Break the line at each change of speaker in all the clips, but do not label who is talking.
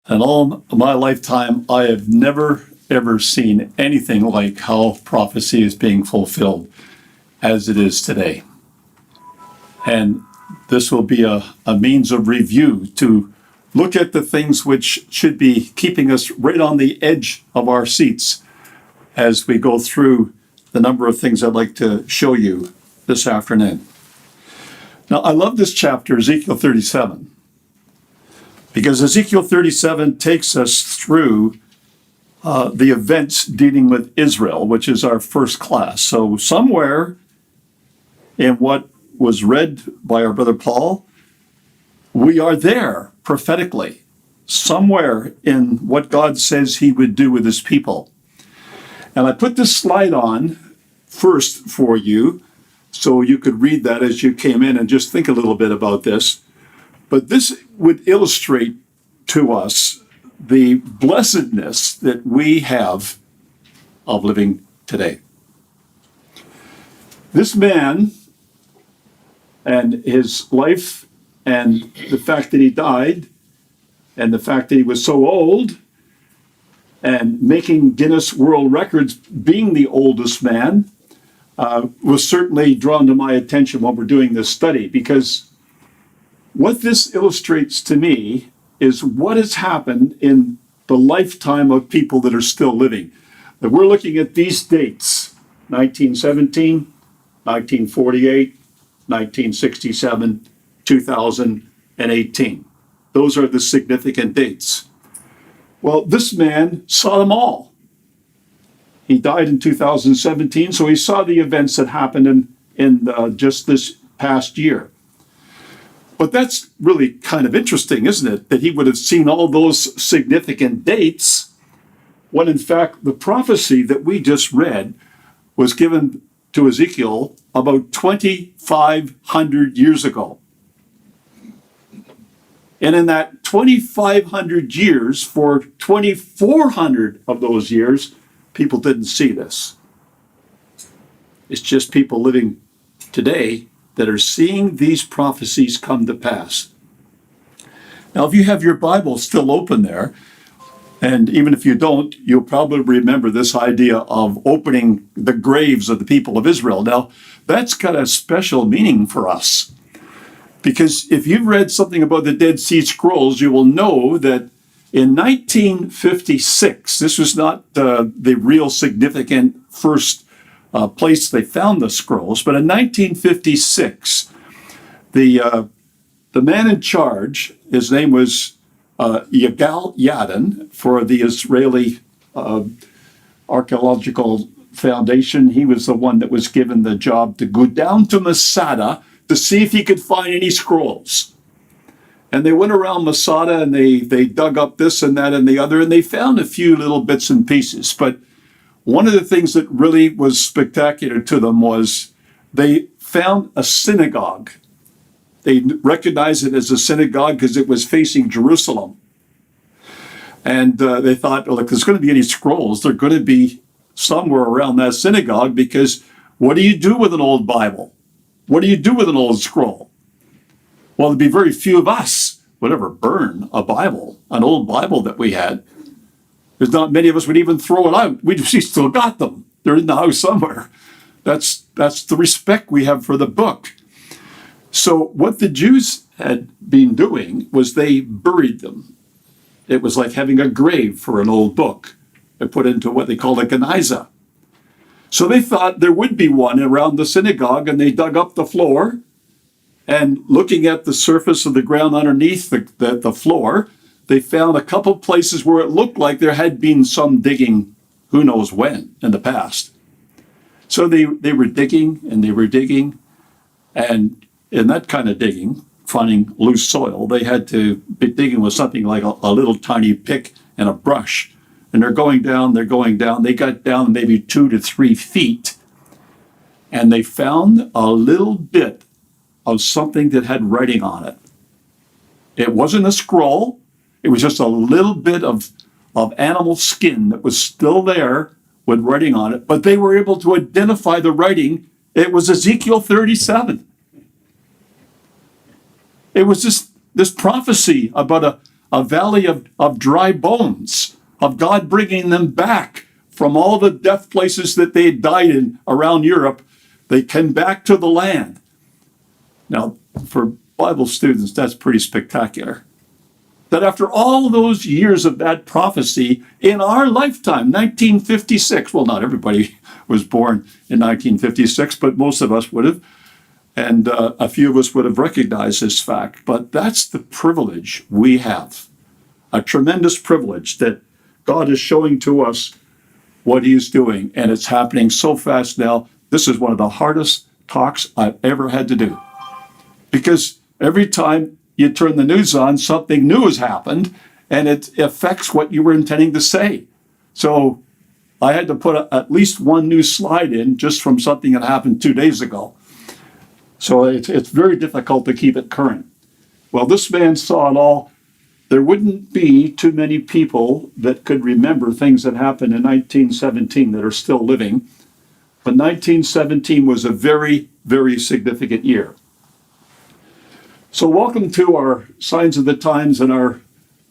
In all my lifetime, I have never, ever seen anything like how prophecy is being fulfilled as it is today. And this will be a means of review to look at the things which should be keeping us right on the edge of our seats as we go through the number of things I'd like to show you this afternoon. Now, I love this chapter, Ezekiel 37, because Ezekiel 37 takes us through the events dealing with Israel, which is our first class. So somewhere in what was read by our brother Paul, we are there prophetically, somewhere in what God says he would do with his people. And I put this slide on first for you so you could read that as you came in and just think a little bit about this. But this would illustrate to us the blessedness that we have of living today. This man and his life and the fact that he died and the fact that he was so old and making Guinness World Records, being the oldest man, was certainly drawn to my attention when we're doing this study, because what this illustrates to me is what has happened in the lifetime of people that are still living. That we're looking at these dates: 1917, 1948, 1967, 2018. Those are the significant dates. Well, this man saw them all. He died in 2017, so he saw the events that happened in just this past year. But that's really kind of interesting, isn't it? That he would have seen all those significant dates when in fact the prophecy that we just read was given to Ezekiel about 2,500 years ago. And in that 2,500 years, for 2,400 of those years, people didn't see this. It's just people living today that are seeing these prophecies come to pass. Now, if you have your Bible still open there, and even if you don't, you'll probably remember this idea of opening the graves of the people of Israel. Now, that's got a special meaning for us, because if you've read something about the Dead Sea Scrolls, you will know that in 1956, this was not the real significant first place they found the scrolls, but in 1956, the man in charge, his name was Yigal Yadin for the Israeli Archaeological Foundation. He was the one that was given the job to go down to Masada to see if he could find any scrolls. And they went around Masada and they dug up this and that and the other, and they found a few little bits and pieces. But one of the things that really was spectacular to them was they found a synagogue. They recognized it as a synagogue because it was facing Jerusalem. And they thought, well, if there's going to be any scrolls, they're going to be somewhere around that synagogue, because what do you do with an old Bible? What do you do with an old scroll? Well, there'd be very few of us would ever burn a Bible, an old Bible that we had. There's not many of us would even throw it out. We still got them. They're in the house somewhere. That's the respect we have for the book. So what the Jews had been doing was they buried them. It was like having a grave for an old book. They put into what they called a geniza. So they thought there would be one around the synagogue, and they dug up the floor, and looking at the surface of the ground underneath the floor, they found a couple places where it looked like there had been some digging, who knows when, in the past. So they were digging, and they were digging, and in that kind of digging, finding loose soil, they had to be digging with something like a little tiny pick and a brush. And they're going down. They got down maybe 2 to 3 feet, and they found a little bit of something that had writing on it. It wasn't a scroll. It was just a little bit of animal skin that was still there with writing on it, but they were able to identify the writing. It was Ezekiel 37. It was this prophecy about a valley of dry bones, of God bringing them back from all the death places that they had died in around Europe. They came back to the land. Now, for Bible students, that's pretty spectacular. That after all those years of that prophecy, in our lifetime, 1956, well, not everybody was born in 1956, but most of us would have, and a few of us would have recognized this fact. But that's the privilege we have, a tremendous privilege that God is showing to us what he is doing, and it's happening so fast now. This is one of the hardest talks I've ever had to do, because every time you turn the news on, something new has happened, and it affects what you were intending to say. So I had to put at least one new slide in just from something that happened 2 days ago. So it's very difficult to keep it current. Well, this man saw it all. There wouldn't be too many people that could remember things that happened in 1917 that are still living. But 1917 was a very, very significant year. So welcome to our Signs of the Times and our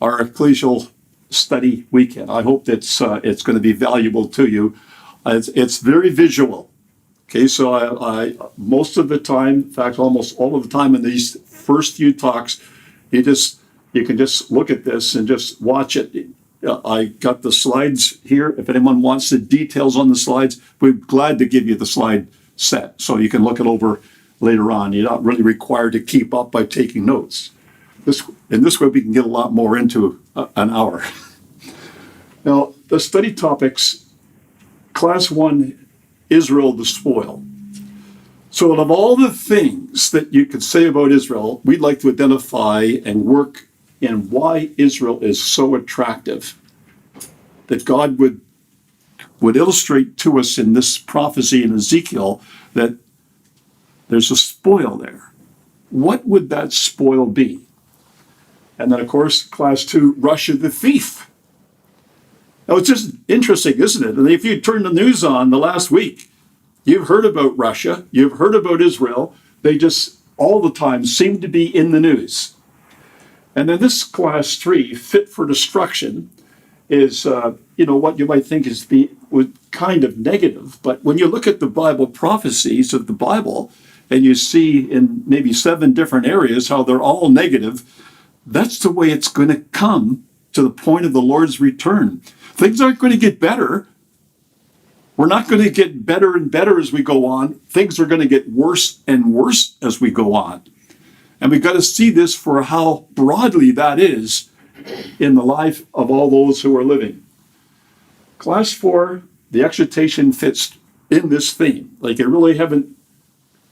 ecclesial study weekend. I hope it's going to be valuable to you. It's very visual. Okay, so I most of the time, in fact, almost all of the time in these first few talks, you can just look at this and just watch it. I got the slides here. If anyone wants the details on the slides, we're glad to give you the slide set so you can look it over later on. You're not really required to keep up by taking notes. In this way, we can get a lot more into an hour. Now, the study topics, Class 1, Israel the spoil. So out of all the things that you could say about Israel, we'd like to identify and work in why Israel is so attractive, that God would illustrate to us in this prophecy in Ezekiel that there's a spoil there. What would that spoil be? And then, of course, Class 2, Russia the thief. Now, it's just interesting, isn't it? And if you turn the news on the last week, you've heard about Russia, you've heard about Israel. They just all the time seem to be in the news. And then this Class 3, fit for destruction, is what you might think is kind of negative. But when you look at the Bible prophecies of the Bible, and you see in maybe 7 different areas how they're all negative, that's the way it's going to come to the point of the Lord's return. Things aren't going to get better. We're not going to get better and better as we go on. Things are going to get worse and worse as we go on. And we've got to see this for how broadly that is in the life of all those who are living. Class 4, the exhortation fits in this theme. Like, you really haven't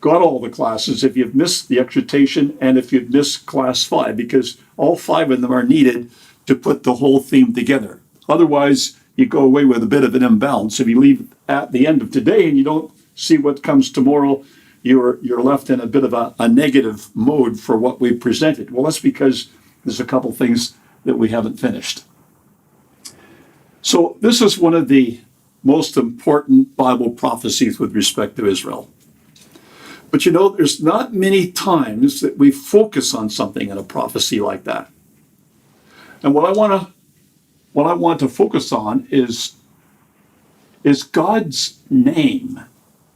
got all the classes if you've missed the exhortation and if you've missed Class 5, because all 5 of them are needed to put the whole theme together. Otherwise, you go away with a bit of an imbalance. If you leave at the end of today and you don't see what comes tomorrow, you're left in a bit of a negative mode for what we presented. Well, that's because there's a couple things that we haven't finished. So this is one of the most important Bible prophecies with respect to Israel. But there's not many times that we focus on something in a prophecy like that. And what I want to focus on is God's name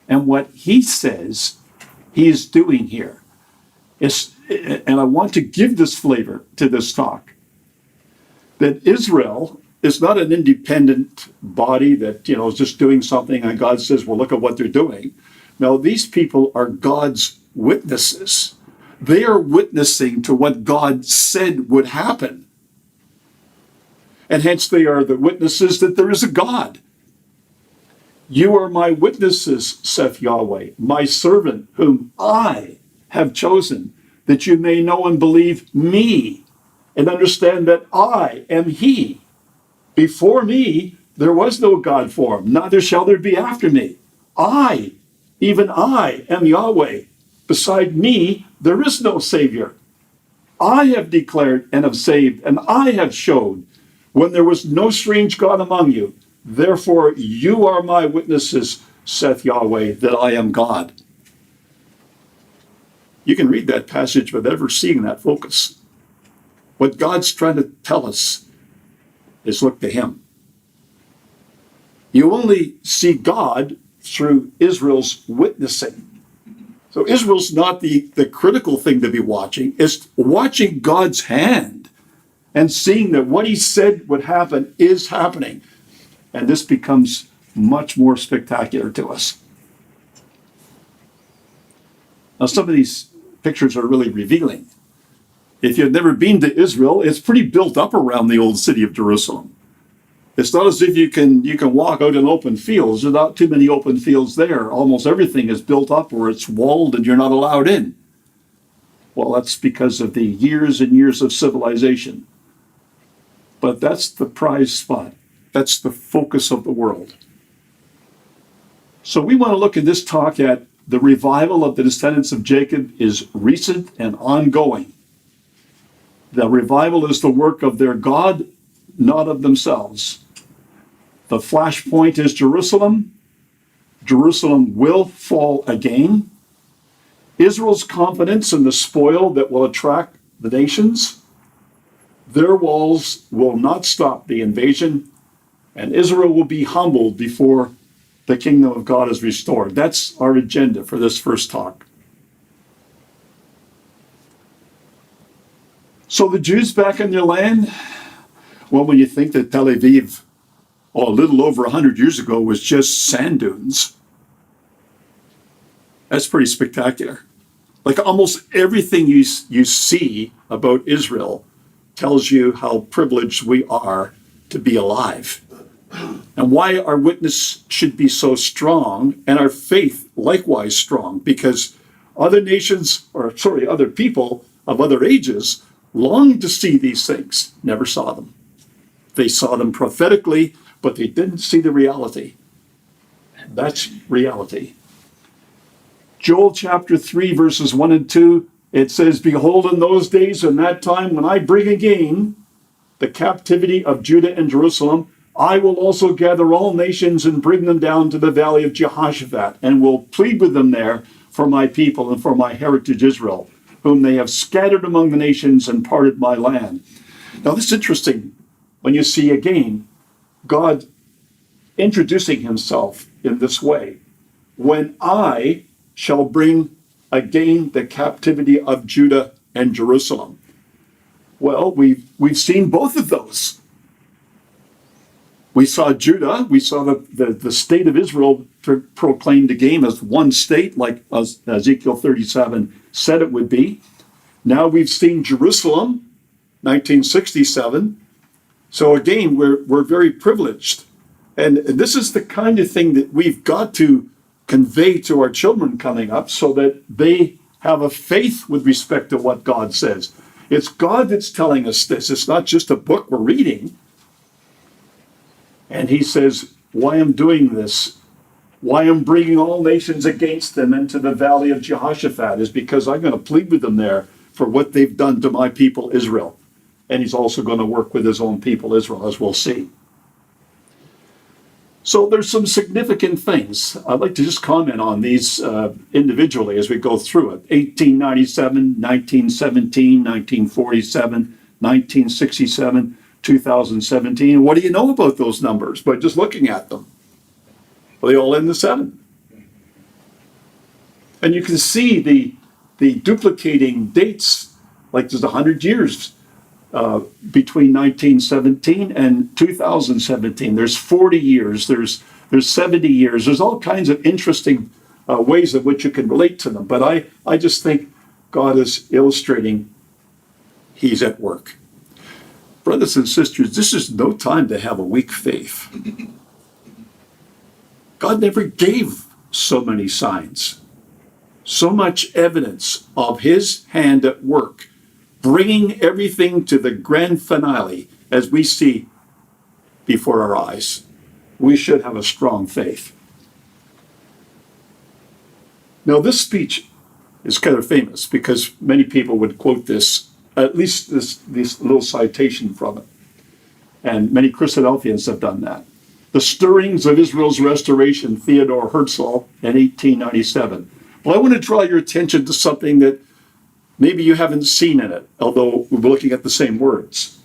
and what he says he's doing here. And I want to give this flavor to this talk, that Israel is not an independent body that is just doing something and God says, well, look at what they're doing. No, these people are God's witnesses. They are witnessing to what God said would happen. And hence they are the witnesses that there is a God. You are my witnesses, saith Yahweh, my servant whom I have chosen, that you may know and believe me and understand that I am he. Before me there was no God formed, neither shall there be after me. I, even I, am Yahweh. Beside me there is no Savior. I have declared and have saved, and I have showed when there was no strange God among you. Therefore you are my witnesses, saith Yahweh, that I am God. You can read that passage without ever seeing that focus. What God's trying to tell us is look to him. You only see God through Israel's witnessing. So Israel's not the critical thing to be watching. It's watching God's hand and seeing that what he said would happen is happening. And this becomes much more spectacular to us. Now, some of these pictures are really revealing. If you've never been to Israel, it's pretty built up around the old city of Jerusalem. It's not as if you can walk out in open fields. There's not too many open fields there. Almost everything is built up where it's walled and you're not allowed in. Well, that's because of the years and years of civilization. But that's the prize spot. That's the focus of the world. So we want to look in this talk at the revival of the descendants of Jacob is recent and ongoing. The revival is the work of their God, not of themselves. The flashpoint is Jerusalem. Jerusalem will fall again. Israel's confidence in the spoil that will attract the nations. Their walls will not stop the invasion, and Israel will be humbled before the kingdom of God is restored. That's our agenda for this first talk. So the Jews back in their land, well, when you think that Tel Aviv, a little over 100 years ago, was just sand dunes, that's pretty spectacular. Like almost everything you see about Israel tells you how privileged we are to be alive and why our witness should be so strong and our faith likewise strong, because other people of other ages longed to see these things, never saw them. They saw them prophetically, but they didn't see the reality. That's reality. Joel chapter 3, verses 1 and 2, it says, "Behold, in those days and that time, when I bring again the captivity of Judah and Jerusalem, I will also gather all nations and bring them down to the valley of Jehoshaphat, and will plead with them there for my people and for my heritage Israel, whom they have scattered among the nations and parted my land." Now, this is interesting when you see again God introducing himself in this way. When I shall bring again the captivity of Judah and Jerusalem. Well, we've seen both of those. We saw Judah, we saw the state of Israel proclaimed again as one state, like Ezekiel 37 said it would be. Now we've seen Jerusalem, 1967. So again, we're very privileged. And this is the kind of thing that we've got to convey to our children coming up so that they have a faith with respect to what God says. It's God that's telling us this. It's not just a book we're reading. And he says, why I'm doing this, why I'm bringing all nations against them into the valley of Jehoshaphat is because I'm going to plead with them there for what they've done to my people Israel. And he's also going to work with his own people Israel, as we'll see. So there's some significant things. I'd like to just comment on these individually as we go through it. 1897, 1917, 1947, 1967, 2017. What do you know about those numbers by just looking at them? Well, they all end in 7. And you can see the duplicating dates, like there's 100 years between 1917 and 2017. There's 40 years, there's 70 years, there's all kinds of interesting ways in which you can relate to them. But I just think God is illustrating he's at work. Brothers and sisters, this is no time to have a weak faith. God never gave so many signs, so much evidence of his hand at work, bringing everything to the grand finale as we see before our eyes. We should have a strong faith. Now, this speech is kind of famous because many people would quote this, at least this little citation from it. And many Christadelphians have done that. The Stirrings of Israel's Restoration, Theodore Herzl, in 1897. Well, I want to draw your attention to something that maybe you haven't seen in it, although we're looking at the same words.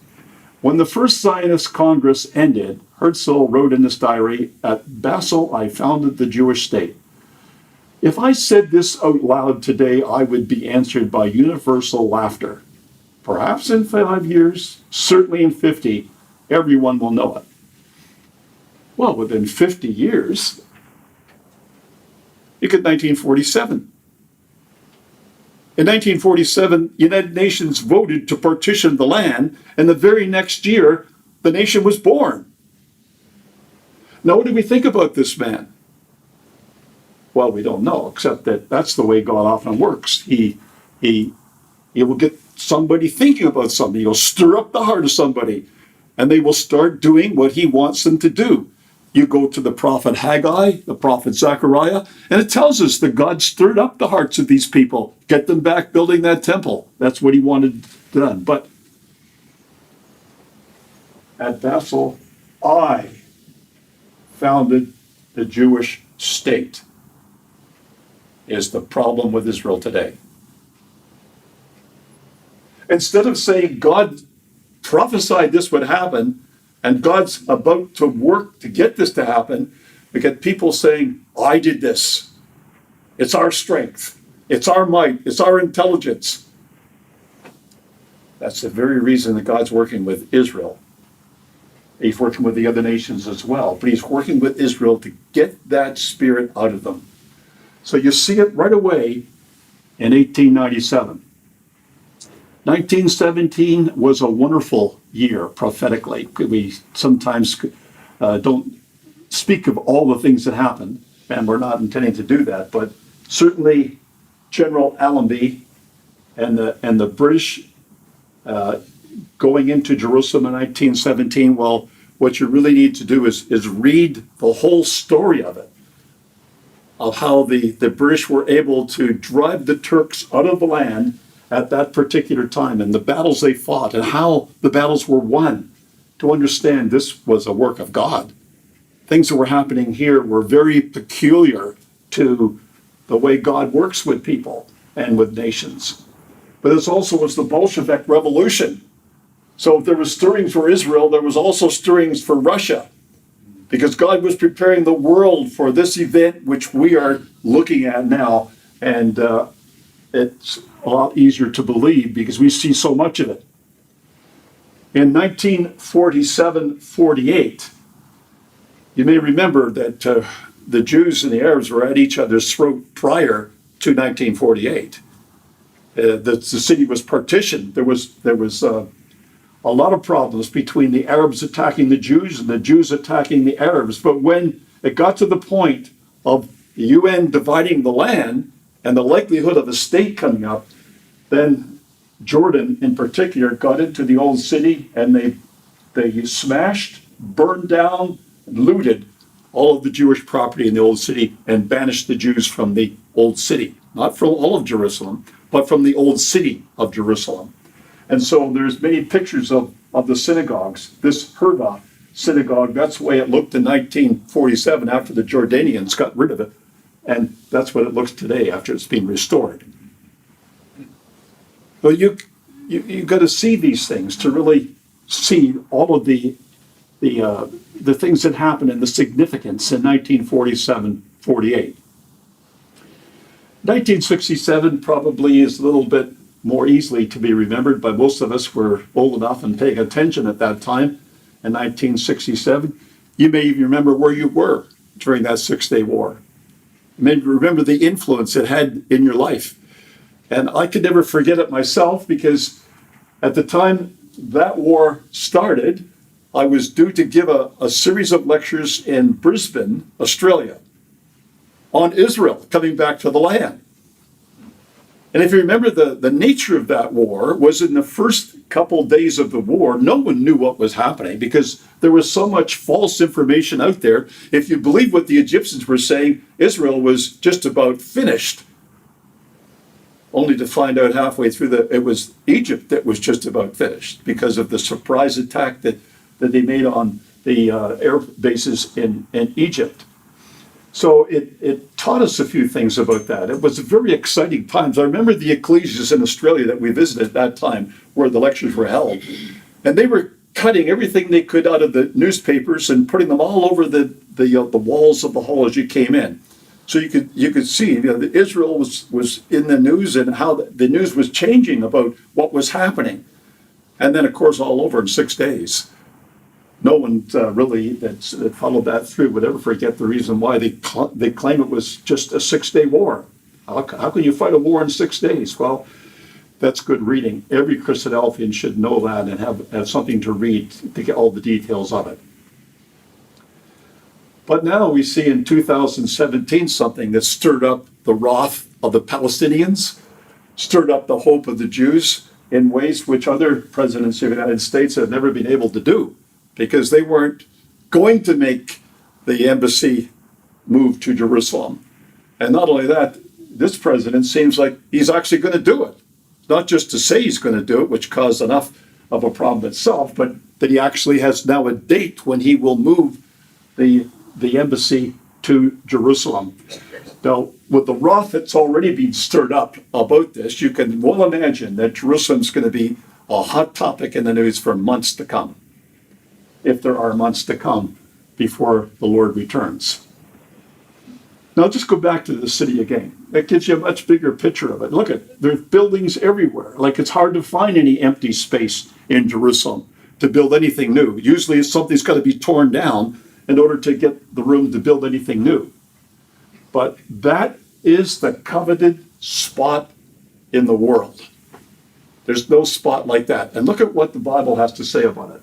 When the first Zionist Congress ended, Herzl wrote in his diary, "At Basel, I founded the Jewish state. If I said this out loud today, I would be answered by universal laughter. Perhaps in 5 years, certainly in 50, everyone will know it." Well, within 50 years, look at 1947. In 1947, the United Nations voted to partition the land, and the very next year, the nation was born. Now, what do we think about this man? Well, we don't know, except that that's the way God often works. He will get somebody thinking about something. He'll stir up the heart of somebody, and they will start doing what he wants them to do. You go to the prophet Haggai, the prophet Zechariah, and it tells us that God stirred up the hearts of these people, get them back building that temple. That's what he wanted done. But at Basel, I founded the Jewish state, is the problem with Israel today. Instead of saying God prophesied this would happen, and God's about to work to get this to happen, we get people saying, I did this. It's our strength. It's our might. It's our intelligence. That's the very reason that God's working with Israel. He's working with the other nations as well, but he's working with Israel to get that spirit out of them. So you see it right away in 1897. 1917 was a wonderful year prophetically. We sometimes don't speak of all the things that happened, and we're not intending to do that, but certainly General Allenby and the British going into Jerusalem in 1917, well, what you really need to do is read the whole story of it, of how the British were able to drive the Turks out of the land at that particular time, and the battles they fought, and how the battles were won, to understand this was a work of God. Things that were happening here were very peculiar to the way God works with people and with nations. But this also was the Bolshevik Revolution. So if there was stirrings for Israel, there was also stirrings for Russia, because God was preparing the world for this event which we are looking at now, and it's a lot easier to believe because we see so much of it. In 1947-48, you may remember that the Jews and the Arabs were at each other's throat prior to 1948. The city was partitioned. There was a lot of problems between the Arabs attacking the Jews and the Jews attacking the Arabs. But when it got to the point of the UN dividing the land and the likelihood of a state coming up, then Jordan in particular got into the old city, and they smashed, burned down, and looted all of the Jewish property in the old city and banished the Jews from the old city. Not from all of Jerusalem, but from the old city of Jerusalem. And so there's many pictures of the synagogues. This Herba synagogue, that's the way it looked in 1947 after the Jordanians got rid of it. And that's what it looks today after it's been restored. But you got to see these things to really see all of the things that happened and the significance in 1947-48. 1967 probably is a little bit more easily to be remembered by most of us who were old enough and paying attention at that time in 1967. You may even remember where you were during that Six-Day War. You may remember the influence it had in your life. And I could never forget it myself, because at the time that war started, I was due to give a series of lectures in Brisbane, Australia, on Israel coming back to the land. And if you remember, the nature of that war was in the first couple days of the war, no one knew what was happening because there was so much false information out there. If you believe what the Egyptians were saying, Israel was just about finished, only to find out halfway through it was Egypt that was just about finished because of the surprise attack that they made on the air bases in Egypt. So it taught us a few things about that. It was very exciting times. I remember the ecclesias in Australia that we visited at that time where the lectures were held. And they were cutting everything they could out of the newspapers and putting them all over the walls of the hall as you came in. So you could see, that Israel was in the news and how the news was changing about what was happening. And then, of course, all over in 6 days. No one really that followed that through would ever forget the reason why they claim it was just a 6-day war. How can you fight a war in 6 days? Well, that's good reading. Every Christadelphian should know that and have something to read to get all the details of it. But now we see in 2017 something that stirred up the wrath of the Palestinians, stirred up the hope of the Jews in ways which other presidents of the United States have never been able to do, because they weren't going to make the embassy move to Jerusalem. And not only that, this president seems like he's actually going to do it. Not just to say he's going to do it, which caused enough of a problem itself, but that he actually has now a date when he will move the embassy to Jerusalem. Now, with the wrath that's already been stirred up about this, you can well imagine that Jerusalem's going to be a hot topic in the news for months to come, if there are months to come before the Lord returns. Now, just go back to the city again. That gives you a much bigger picture of it. Look at, there's buildings everywhere. Like, it's hard to find any empty space in Jerusalem to build anything new. Usually something's got to be torn down in order to get the room to build anything new. But that is the coveted spot in the world. There's no spot like that. And look at what the Bible has to say about it.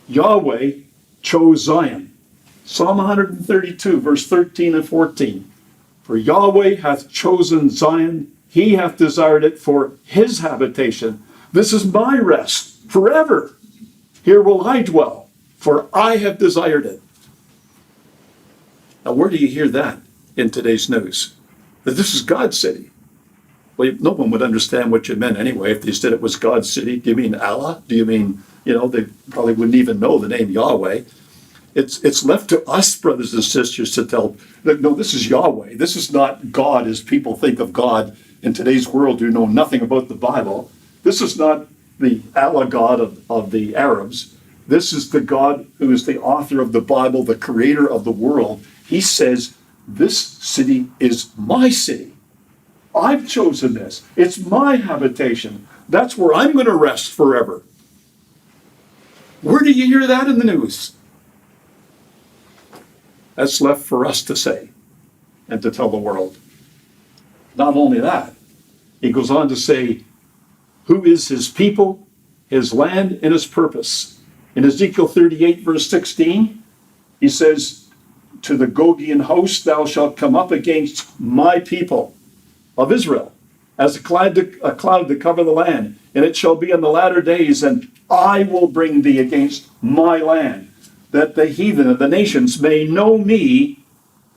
Yahweh chose Zion. Psalm 132, verse 13 and 14. For Yahweh hath chosen Zion, he hath desired it for his habitation. This is my rest forever. Here will I dwell, for I have desired it. Now, where do you hear that in today's news? That this is God's city. Well, no one would understand what you meant anyway if they said it was God's city. Do you mean Allah? Do you mean, they probably wouldn't even know the name Yahweh. It's left to us, brothers and sisters, to tell, no, this is Yahweh. This is not God as people think of God in today's world who know nothing about the Bible. This is not the Allah God of the Arabs. This is the God who is the author of the Bible, the creator of the world. He says, this city is my city. I've chosen this. It's my habitation. That's where I'm going to rest forever. Where do you hear that in the news? That's left for us to say and to tell the world. Not only that, he goes on to say, who is his people, his land, and his purpose. In Ezekiel 38, verse 16, he says, to the Gogian host, thou shalt come up against my people of Israel, as a cloud to cover the land. And it shall be in the latter days, and I will bring thee against my land, that the heathen of the nations may know me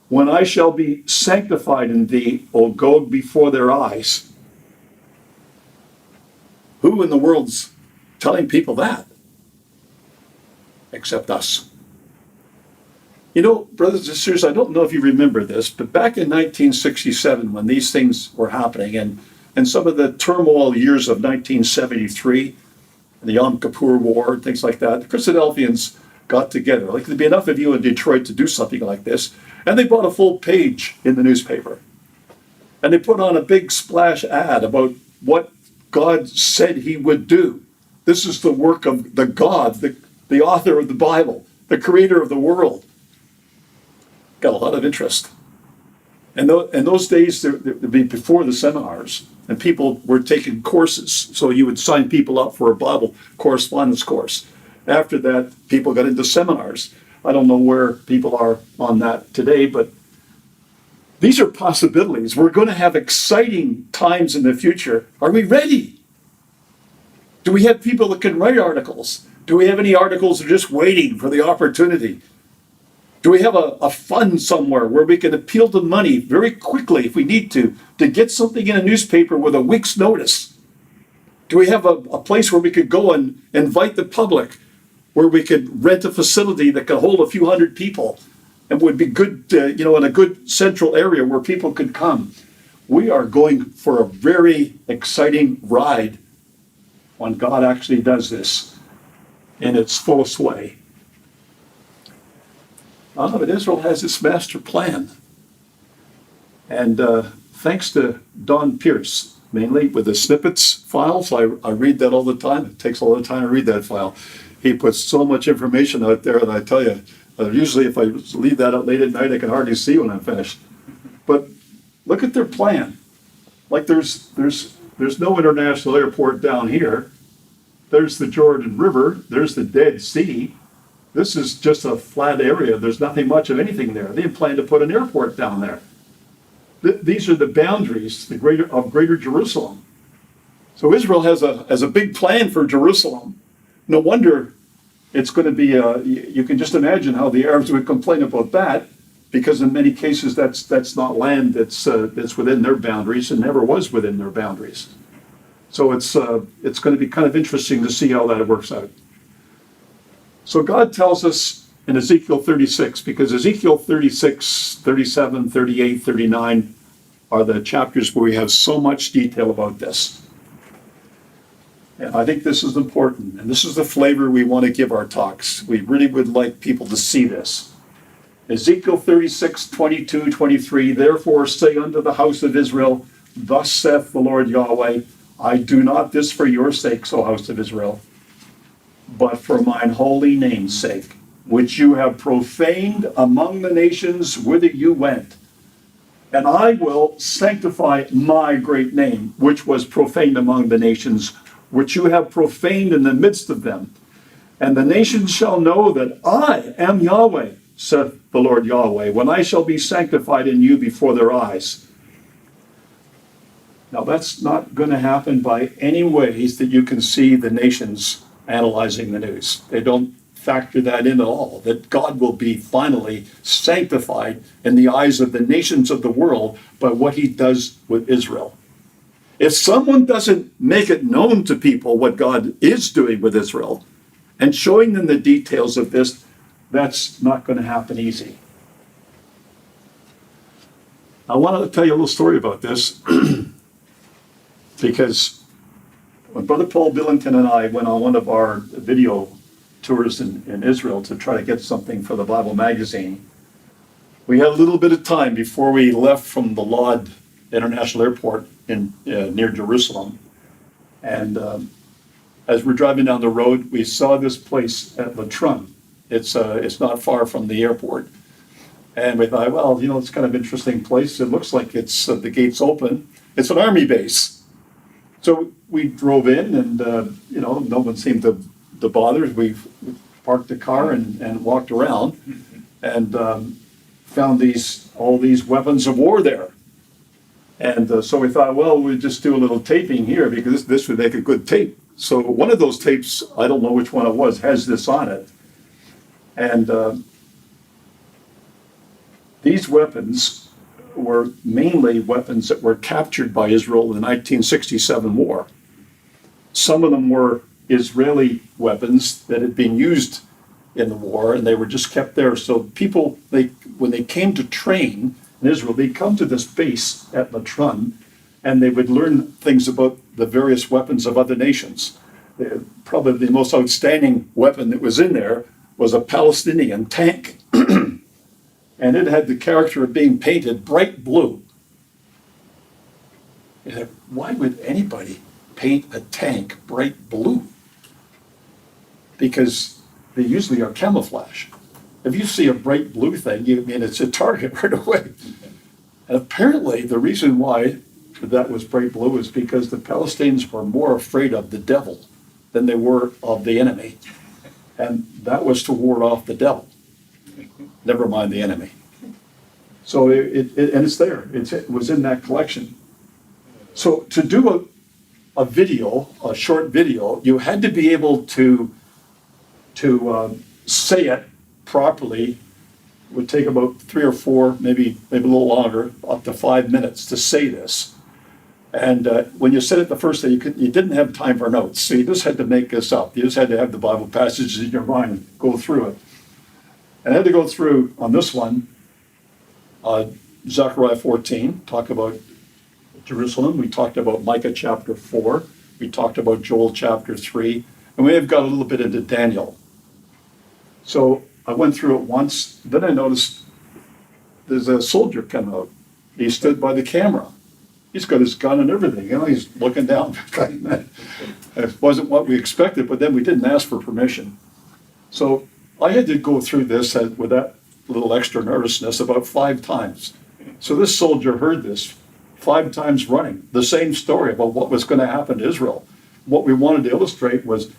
when I shall be sanctified in thee, O Gog, before their eyes. Who in the world's telling people that? Except us. Brothers and sisters, I don't know if you remember this, but back in 1967, when these things were happening, and some of the turmoil years of 1973, the Yom Kippur War, and things like that, the Christadelphians got together. Like, there'd be enough of you in Detroit to do something like this, and they bought a full page in the newspaper. And they put on a big splash ad about what God said he would do. This is the work of the God, the author of the Bible, the creator of the world. Got a lot of interest. And in those days, there'd be before the seminars, and people were taking courses. So you would sign people up for a Bible correspondence course. After that, people got into seminars. I don't know where people are on that today, but these are possibilities. We're going to have exciting times in the future. Are we ready? Do we have people that can write articles? Do we have any articles that are just waiting for the opportunity? Do we have a fund somewhere where we can appeal to money very quickly if we need to get something in a newspaper with a week's notice? Do we have a place where we could go and invite the public, where we could rent a facility that could hold a few hundred people and would be good, in a good central area where people could come. We are going for a very exciting ride when God actually does this in its full sway. But Israel has this master plan. And thanks to Don Pierce, mainly with the snippets files, I read that all the time. It takes a lot of time to read that file. He puts so much information out there that I tell you, usually if I leave that out late at night, I can hardly see when I'm finished. But look at their plan. Like there's no international airport down here. There's the Jordan River. There's the Dead Sea. This is just a flat area. There's nothing much of anything there. They plan to put an airport down there. These are the boundaries of Greater Jerusalem. So Israel has a big plan for Jerusalem. No wonder it's going to be, you can just imagine how the Arabs would complain about that, because in many cases that's not land that's within their boundaries and never was within their boundaries. So it's going to be kind of interesting to see how that works out. So God tells us in Ezekiel 36, because Ezekiel 36, 37, 38, 39 are the chapters where we have so much detail about this. And I think this is important, and this is the flavor we want to give our talks. We really would like people to see this. Ezekiel 36, 22, 23, therefore say unto the house of Israel, thus saith the Lord Yahweh, I do not this for your sakes, O house of Israel, but for mine holy name's sake, which you have profaned among the nations whither you went. And I will sanctify my great name, which was profaned among the nations, which you have profaned in the midst of them. And the nations shall know that I am Yahweh, saith the Lord Yahweh, when I shall be sanctified in you before their eyes. Now that's not going to happen by any ways that you can see the nations analyzing the news. They don't factor that in at all, that God will be finally sanctified in the eyes of the nations of the world by what he does with Israel. If someone doesn't make it known to people what God is doing with Israel and showing them the details of this, that's not going to happen easy. I wanted to tell you a little story about this because when Brother Paul Billington and I went on one of our video tours in Israel to try to get something for the Bible magazine, we had a little bit of time before we left from the Lod International Airport in near Jerusalem. And as we're driving down the road, we saw this place at Latron. It's not far from the airport. And we thought, well, it's kind of an interesting place. It looks like it's the gate's open. It's an army base. So we drove in and, no one seemed to bother. We parked the car and walked around and found all these weapons of war there. And so we thought, well, we'd just do a little taping here because this would make a good tape. So one of those tapes, I don't know which one it was, has this on it. And these weapons were mainly weapons that were captured by Israel in the 1967 war. Some of them were Israeli weapons that had been used in the war, and they were just kept there. So people, when they came to train in Israel, they'd come to this base at Latron, and they would learn things about the various weapons of other nations. Probably the most outstanding weapon that was in there was a Palestinian tank. And it had the character of being painted bright blue. And why would anybody paint a tank bright blue? Because they usually are camouflage. If you see a bright blue thing, it's a target right away. And apparently the reason why that was bright blue is because the Palestinians were more afraid of the devil than they were of the enemy. And that was to ward off the devil. Never mind the enemy. So and it's there. It was in that collection. So to do a video, a short video, you had to be able to say it properly. It would take about 3 or 4, maybe a little longer, up to 5 minutes to say this. And when you said it the first day, you didn't have time for notes. So you just had to make this up. You just had to have the Bible passages in your mind and go through it. And I had to go through, on this one, Zechariah 14, talk about Jerusalem. We talked about Micah chapter 4. We talked about Joel chapter 3. And we have got a little bit into Daniel. So I went through it once. Then I noticed there's a soldier come out. He stood by the camera. He's got his gun and everything. He's looking down. It wasn't what we expected, but then we didn't ask for permission. So I had to go through this with that little extra nervousness about 5 times. So this soldier heard this 5 times running, the same story about what was going to happen to Israel. What we wanted to illustrate was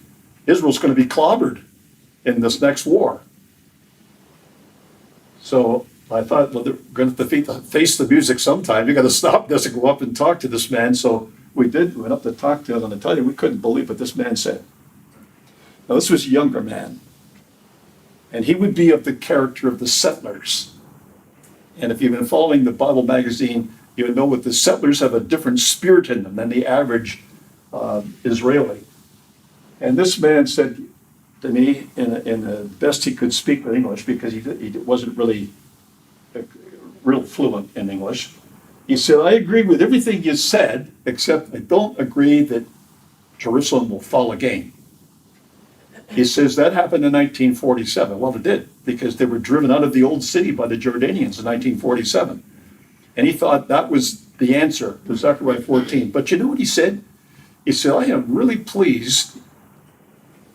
Israel's going to be clobbered in this next war. So I thought, well, they're going to have to face the music sometime. You got to stop this and go up and talk to this man. So we did. We went up to talk to him, and I tell you, we couldn't believe what this man said. Now, this was a younger man, and he would be of the character of the settlers. And if you've been following the Bible magazine, you would know that the settlers have a different spirit in them than the average Israeli. And this man said to me, in the best he could speak with English, because he wasn't really real fluent in English, he said, I agree with everything you said, except I don't agree that Jerusalem will fall again. He says that happened in 1947. Well, it did, because they were driven out of the old city by the Jordanians in 1947. And he thought that was the answer to Zechariah 14. But you know what he said? He said, I am really pleased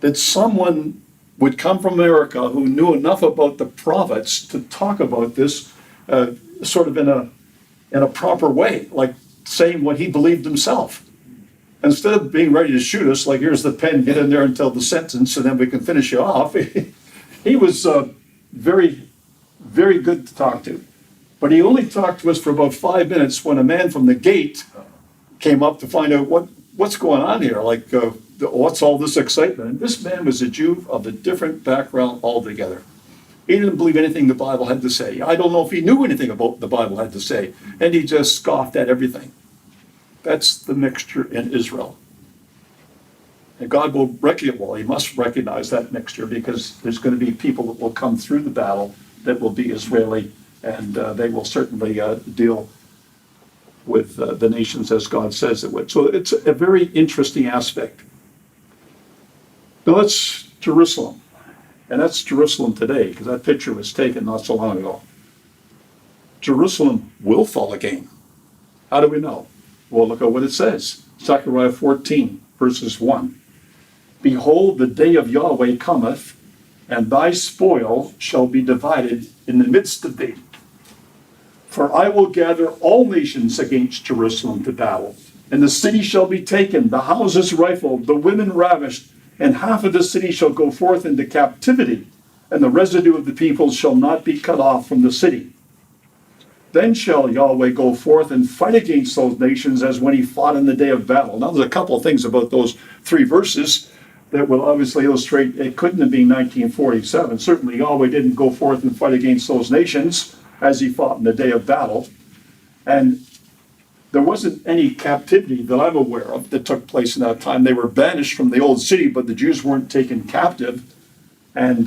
that someone would come from America who knew enough about the prophets to talk about this sort of in a proper way, like saying what he believed himself. Instead of being ready to shoot us, like, here's the pen, get in there and tell the sentence, and then we can finish you off. He was very, very good to talk to. But he only talked to us for about 5 minutes when a man from the gate came up to find out what's going on here, like, what's all this excitement? And this man was a Jew of a different background altogether. He didn't believe anything the Bible had to say. I don't know if he knew anything about the Bible had to say. And he just scoffed at everything. That's the mixture in Israel. And God will he must recognize that mixture, because there's going to be people that will come through the battle that will be Israeli, and they will certainly deal with the nations as God says it would. So it's a very interesting aspect. Now that's Jerusalem. And that's Jerusalem today, because that picture was taken not so long ago. Jerusalem will fall again. How do we know? Well, look at what it says. Zechariah 14, verses 1. Behold, the day of Yahweh cometh, and thy spoil shall be divided in the midst of thee. For I will gather all nations against Jerusalem to battle, and the city shall be taken, the houses rifled, the women ravished, and half of the city shall go forth into captivity, and the residue of the people shall not be cut off from the city. Then shall Yahweh go forth and fight against those nations as when he fought in the day of battle. Now, there's a couple of things about those 3 verses that will obviously illustrate it couldn't have been 1947. Certainly, Yahweh didn't go forth and fight against those nations as he fought in the day of battle. And there wasn't any captivity that I'm aware of that took place in that time. They were banished from the old city, but the Jews weren't taken captive and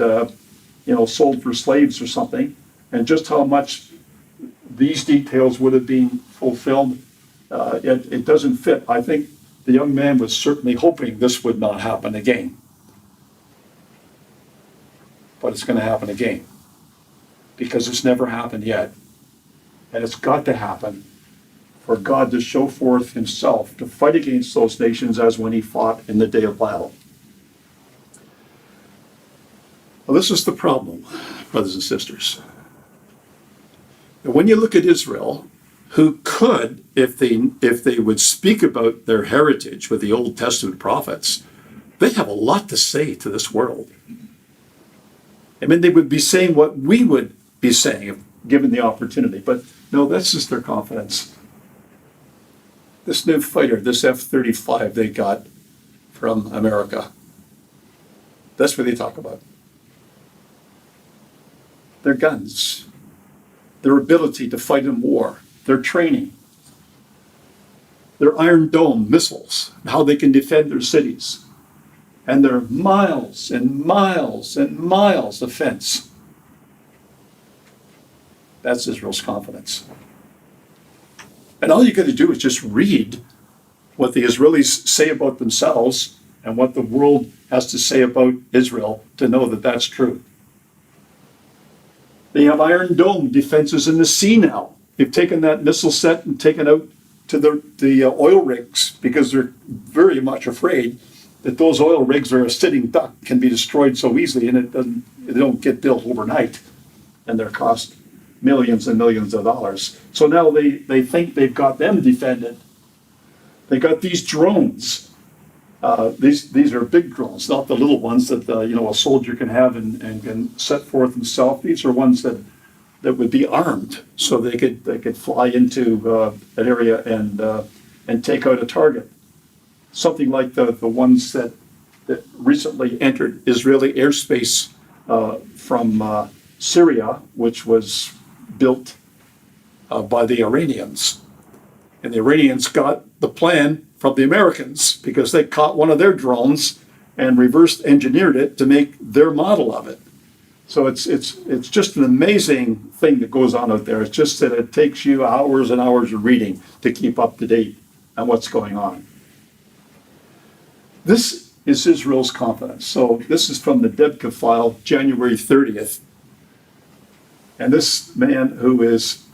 sold for slaves or something. And just how much these details would have been fulfilled, it doesn't fit. I think the young man was certainly hoping this would not happen again. But it's going to happen again, because it's never happened yet. And it's got to happen for God to show forth himself, to fight against those nations as when he fought in the day of battle. Well, this is the problem, brothers and sisters. When you look at Israel, who could, if they would speak about their heritage with the Old Testament prophets, they have a lot to say to this world. I mean, they would be saying what we would be saying if given the opportunity. But no, that's just their confidence. This new fighter, this F-35 they got from America, that's what they talk about. Their guns, their ability to fight in war, their training, their Iron Dome missiles, how they can defend their cities, and their miles and miles and miles of fence. That's Israel's confidence. And all you got to do is just read what the Israelis say about themselves and what the world has to say about Israel to know that that's true. They have Iron Dome defenses in the sea now. They've taken that missile set and taken out to the oil rigs because they're very much afraid that those oil rigs are a sitting duck, can be destroyed so easily, and they don't get built overnight, and they're cost millions and millions of dollars. So now they think they've got them defended. They got these drones. These are big drones, not the little ones that a soldier can have and can set forth himself. These are ones that would be armed, so they could fly into an area and take out a target. Something like the ones that recently entered Israeli airspace from Syria, which was built by the Iranians. And the Iranians got the plan from the Americans because they caught one of their drones and reverse engineered it to make their model of it. So it's just an amazing thing that goes on out there. It's just that it takes you hours and hours of reading to keep up to date on what's going on. This is Israel's confidence. So this is from the Debka file, January 30th. And this man who is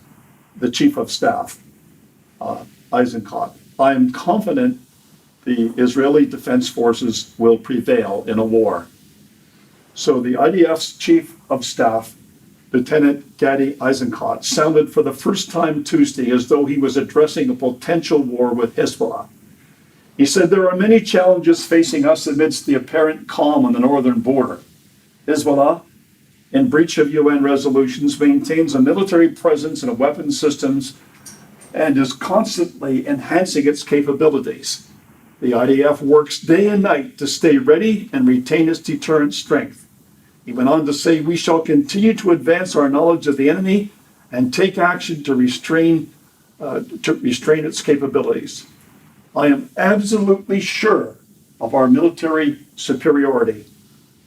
the chief of staff, Eisenkot, I am confident the Israeli Defense Forces will prevail in a war. So the IDF's chief of staff, Lieutenant Gadi Eisenkot, sounded for the first time Tuesday as though he was addressing a potential war with Hezbollah. He said, there are many challenges facing us amidst the apparent calm on the northern border. Hezbollah, in breach of UN resolutions, maintains a military presence and weapons systems and is constantly enhancing its capabilities. The IDF works day and night to stay ready and retain its deterrent strength. He went on to say, we shall continue to advance our knowledge of the enemy and take action to restrain its capabilities. I am absolutely sure of our military superiority,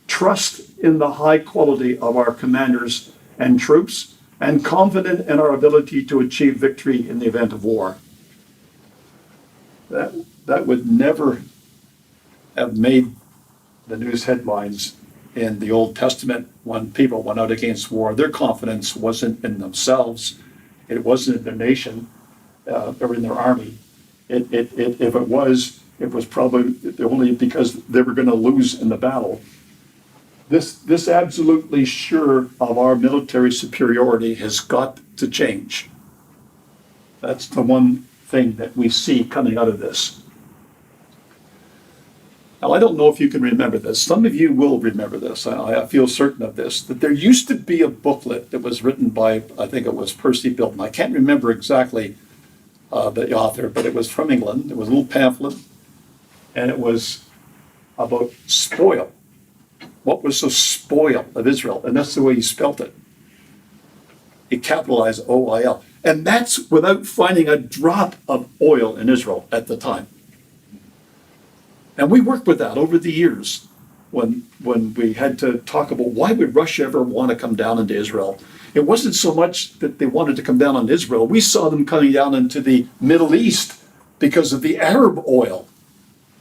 trust in the high quality of our commanders and troops, and confident in our ability to achieve victory in the event of war. That would never have made the news headlines in the Old Testament when people went out against war. Their confidence wasn't in themselves. It wasn't in their nation or in their army. If it was probably only because they were going to lose in the battle. This absolutely sure of our military superiority has got to change. That's the one thing that we see coming out of this. Now, I don't know if you can remember this. Some of you will remember this. I feel certain of this, that there used to be a booklet that was written by, I think it was Percy Bilton. I can't remember exactly the author, but it was from England. It was a little pamphlet, and it was about spoil. What was the spoil of Israel? And that's the way he spelt it. He capitalized O-I-L. And that's without finding a drop of oil in Israel at the time. And we worked with that over the years when we had to talk about why would Russia ever want to come down into Israel. It wasn't so much that they wanted to come down on Israel. We saw them coming down into the Middle East because of the Arab oil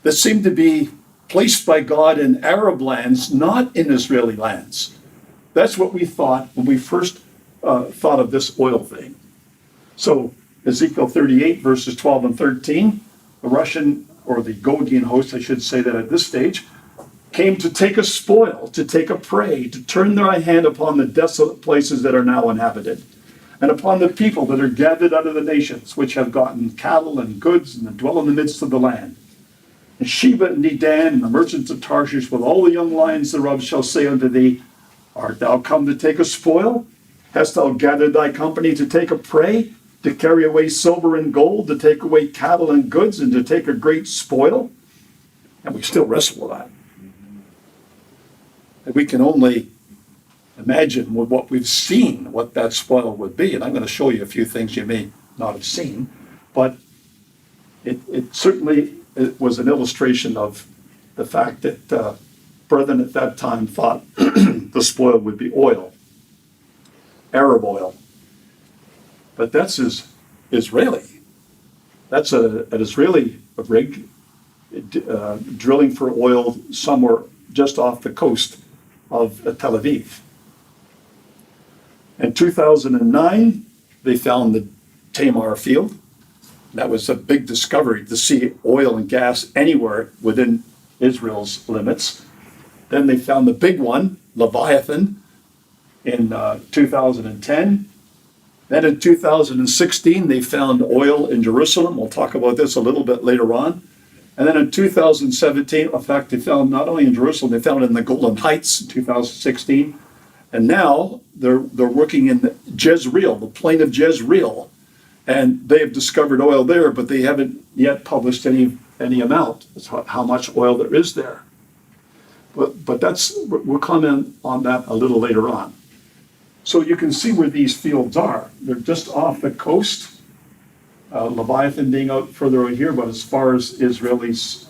that seemed to be placed by God in Arab lands, not in Israeli lands. That's what we thought when we first thought of this oil thing. So Ezekiel 38, verses 12 and 13, the Russian, or the Gogian host, I should say that at this stage, came to take a spoil, to take a prey, to turn their hand upon the desolate places that are now inhabited, and upon the people that are gathered out of the nations, which have gotten cattle and goods, and dwell in the midst of the land. And Sheba and Dedan, and the merchants of Tarshish, with all the young lions thereof, shall say unto thee, art thou come to take a spoil? Hast thou gathered thy company to take a prey, to carry away silver and gold, to take away cattle and goods, and to take a great spoil? And we still wrestle with that. And we can only imagine with what we've seen, what that spoil would be. And I'm going to show you a few things you may not have seen, but it certainly was an illustration of the fact that brethren at that time thought the spoil would be oil, Arab oil. but that's Israeli. That's an Israeli rig drilling for oil somewhere just off the coast of Tel Aviv. In 2009, they found the Tamar field. That was a big discovery to see oil and gas anywhere within Israel's limits. Then they found the big one, Leviathan, in 2010. Then in 2016, they found oil in Jerusalem. We'll talk about this a little bit later on. And then in 2017, in fact, they found not only in Jerusalem, they found it in the Golan Heights in 2016. And now they're working in Jezreel, the plain of Jezreel. And they have discovered oil there, but they haven't yet published any amount, how much oil there is there. But we'll comment on that a little later on. So you can see where these fields are. They're just off the coast. Leviathan being out further out here, but as far as Israel's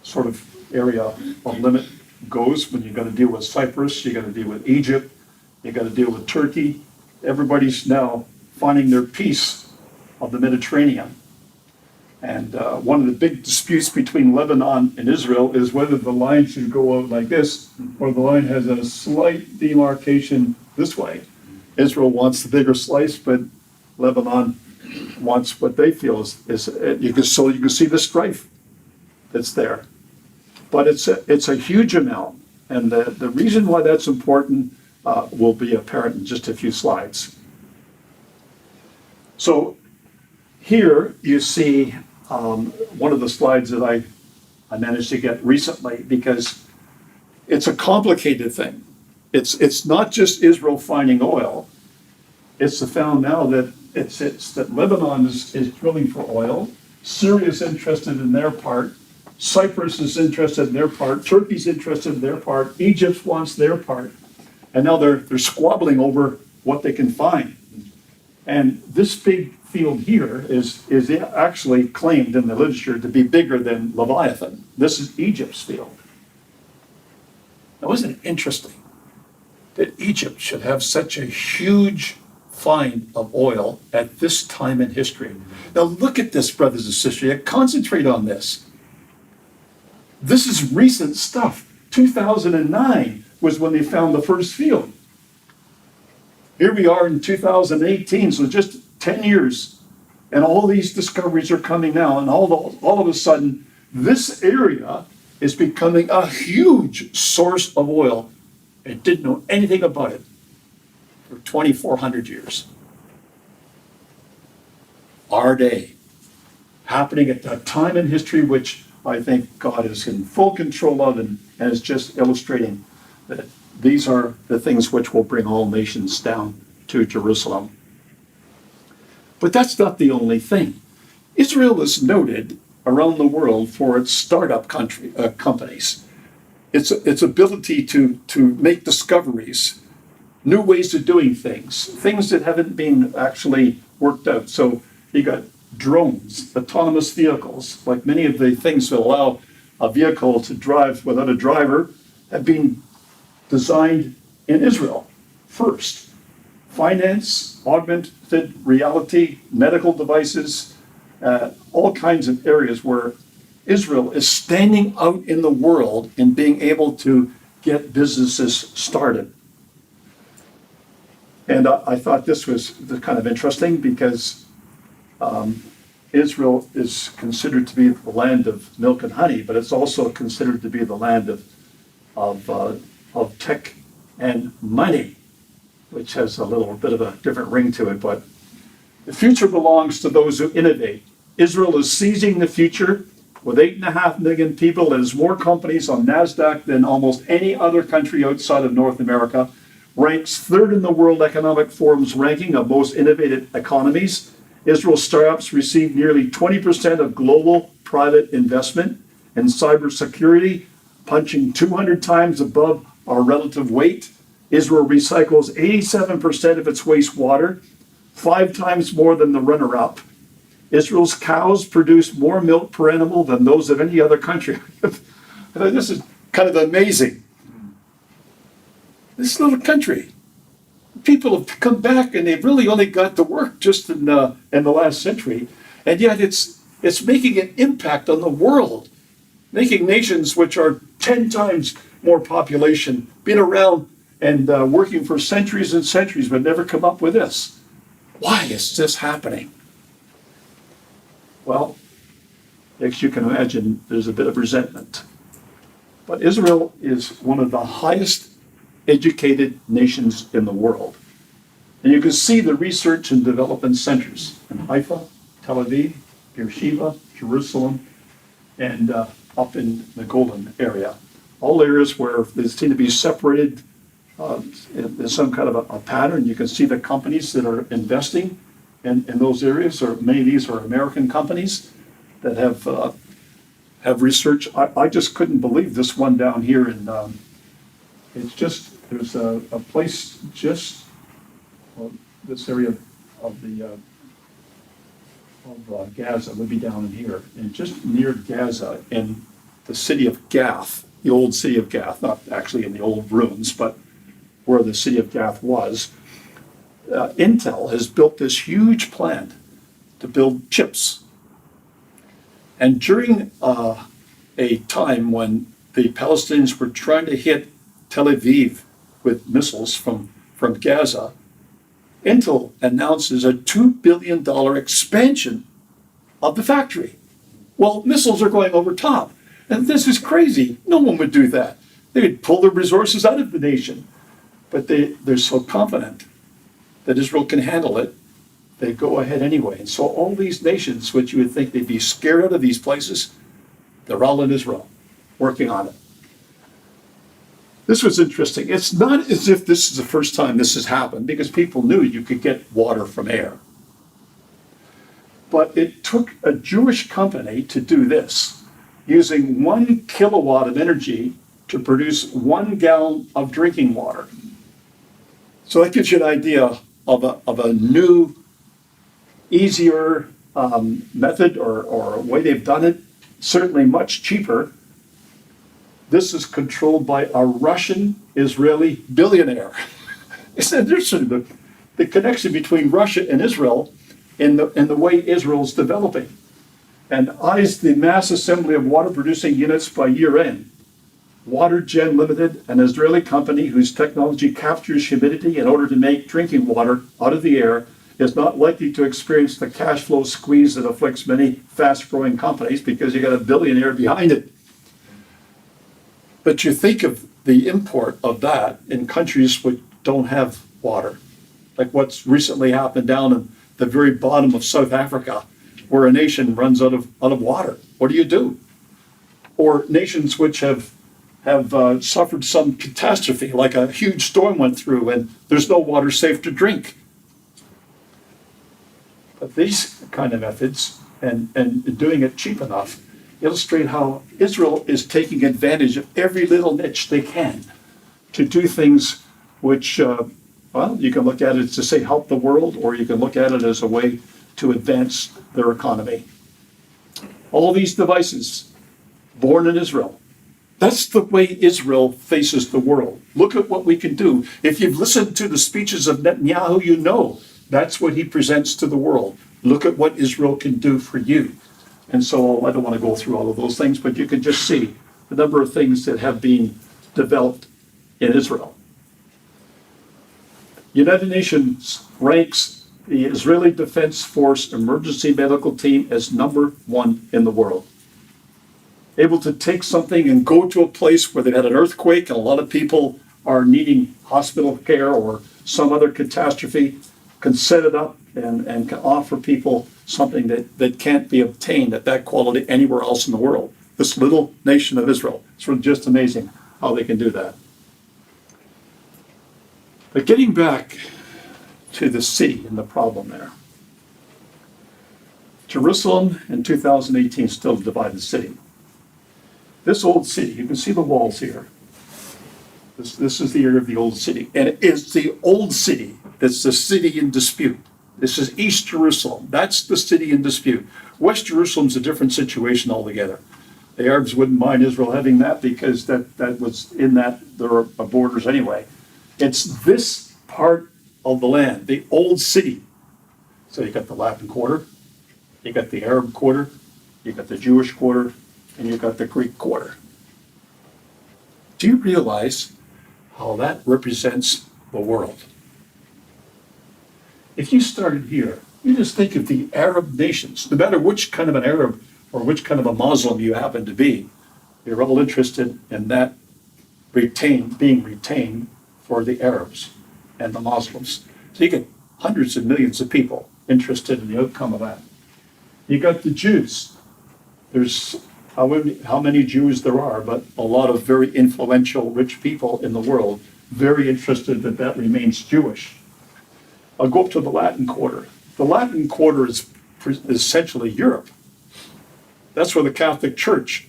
sort of area of limit goes, when you're going to deal with Cyprus, you're going to deal with Egypt, you're going to deal with Turkey. Everybody's now finding their piece of the Mediterranean. And one of the big disputes between Lebanon and Israel is whether the line should go out like this, or the line has a slight demarcation this way. Israel wants the bigger slice, but Lebanon wants what they feel is you can see the strife that's there. But it's a huge amount, and the reason why that's important will be apparent in just a few slides. So here you see one of the slides that I managed to get recently, because it's a complicated thing. It's not just Israel finding oil. It's found now that it's that Lebanon is drilling for oil. Syria is interested in their part. Cyprus is interested in their part. Turkey's interested in their part. Egypt wants their part. And now they're squabbling over what they can find. And this big field here is actually claimed in the literature to be bigger than Leviathan. This is Egypt's field. Now, isn't it interesting that Egypt should have such a huge find of oil at this time in history? Now look at this, brothers and sisters. Concentrate on this. This is recent stuff. 2009 was when they found the first field. Here we are in 2018, so just 10 years, and all these discoveries are coming now, and all of a sudden, this area is becoming a huge source of oil. It didn't know anything about it for 2,400 years. Our day, happening at a time in history which I think God is in full control of, and is just illustrating that these are the things which will bring all nations down to Jerusalem. But that's not the only thing. Israel is noted around the world for its startup companies. Its ability to make discoveries, new ways of doing things that haven't been actually worked out. So you got drones, autonomous vehicles, like many of the things that allow a vehicle to drive without a driver, have been designed in Israel first. Finance, augmented reality, medical devices, all kinds of areas where Israel is standing out in the world in being able to get businesses started. And I thought this was kind of interesting because Israel is considered to be the land of milk and honey, but it's also considered to be the land of tech and money, which has a little bit of a different ring to it. But the future belongs to those who innovate. Israel is seizing the future with 8.5 million people. It has more companies on NASDAQ than almost any other country outside of North America. Ranks third in the World Economic Forum's ranking of most innovative economies. Israel startups receive nearly 20% of global private investment in cybersecurity, punching 200 times above our relative weight. Israel recycles 87% of its wastewater, 5 times more than the runner-up. Israel's cows produce more milk per animal than those of any other country. This is kind of amazing. This little country people have come back and they've really only got to work just in the last century. And yet it's making an impact on the world, making nations which are 10 times more population, been around and working for centuries and centuries, but never come up with this. Why is this happening? Well, as you can imagine, there's a bit of resentment. But Israel is one of the highest educated nations in the world. And you can see the research and development centers in Haifa, Tel Aviv, Beersheba, Jerusalem, and up in the Golden area. All areas where they seem to be separated in some kind of a pattern. You can see the companies that are investing in those areas, or many of these are American companies that have research. I just couldn't believe this one down here in, it's just, there's a place just, this area of the, Gaza would be down in here, and just near Gaza in the city of Gath, the old city of Gath, not actually in the old ruins, but where the city of Gath was, Intel has built this huge plant to build chips. And during a time when the Palestinians were trying to hit Tel Aviv with missiles from Gaza, Intel announces a $2 billion expansion of the factory. Well, missiles are going over top. And this is crazy. No one would do that. They would pull their resources out of the nation. But they're so confident that Israel can handle it, they go ahead anyway. And so all these nations, which you would think they'd be scared out of these places, they're all in Israel, working on it. This was interesting. It's not as if this is the first time this has happened, because people knew you could get water from air. But it took a Jewish company to do this, using 1 kilowatt of energy to produce 1 gallon of drinking water. So that gives you an idea of a new, easier method or way they've done it, certainly much cheaper. This is controlled by a Russian-Israeli billionaire. It's interesting, the connection between Russia and Israel in the way Israel's developing. And eyes the mass assembly of water-producing units by year end. WaterGen Limited, an Israeli company whose technology captures humidity in order to make drinking water out of the air, is not likely to experience the cash flow squeeze that afflicts many fast-growing companies because you got a billionaire behind it. But you think of the import of that in countries which don't have water, like what's recently happened down in the very bottom of South Africa, where a nation runs out of water. What do? Or nations which have suffered some catastrophe, like a huge storm went through and there's no water safe to drink. But these kind of methods and doing it cheap enough illustrate how Israel is taking advantage of every little niche they can to do things which, well, you can look at it to say help the world, or you can look at it as a way to advance their economy. All these devices, born in Israel. That's the way Israel faces the world. Look at what we can do. If you've listened to the speeches of Netanyahu, you know that's what he presents to the world. Look at what Israel can do for you. And so I don't want to go through all of those things, but you can just see the number of things that have been developed in Israel. United Nations ranks the Israeli Defense Force Emergency Medical Team as #1 in the world. Able to take something and go to a place where they've had an earthquake and a lot of people are needing hospital care or some other catastrophe, can set it up and can offer people something that can't be obtained at that quality anywhere else in the world. This little nation of Israel. It's just amazing how they can do that. But getting back to the city and the problem there. Jerusalem in 2018 still a divided city. This old city, you can see the walls here. This is the area of the old city. And it's the old city that's the city in dispute. This is East Jerusalem. That's the city in dispute. West Jerusalem's a different situation altogether. The Arabs wouldn't mind Israel having that because that was in that there are borders anyway. It's this part of the land, the old city. So you got the Latin quarter, you got the Arab quarter, you got the Jewish quarter, and you got the Greek quarter. Do you realize how that represents the world? If you started here, you just think of the Arab nations, no matter which kind of an Arab or which kind of a Muslim you happen to be, you're all interested in that being retained for the Arabs and the Muslims. So you get hundreds of millions of people interested in the outcome of that. You got the Jews. There's how many Jews there are, but a lot of very influential, rich people in the world, very interested that that remains Jewish. I'll go up to the Latin quarter. The Latin quarter is essentially Europe. That's where the Catholic Church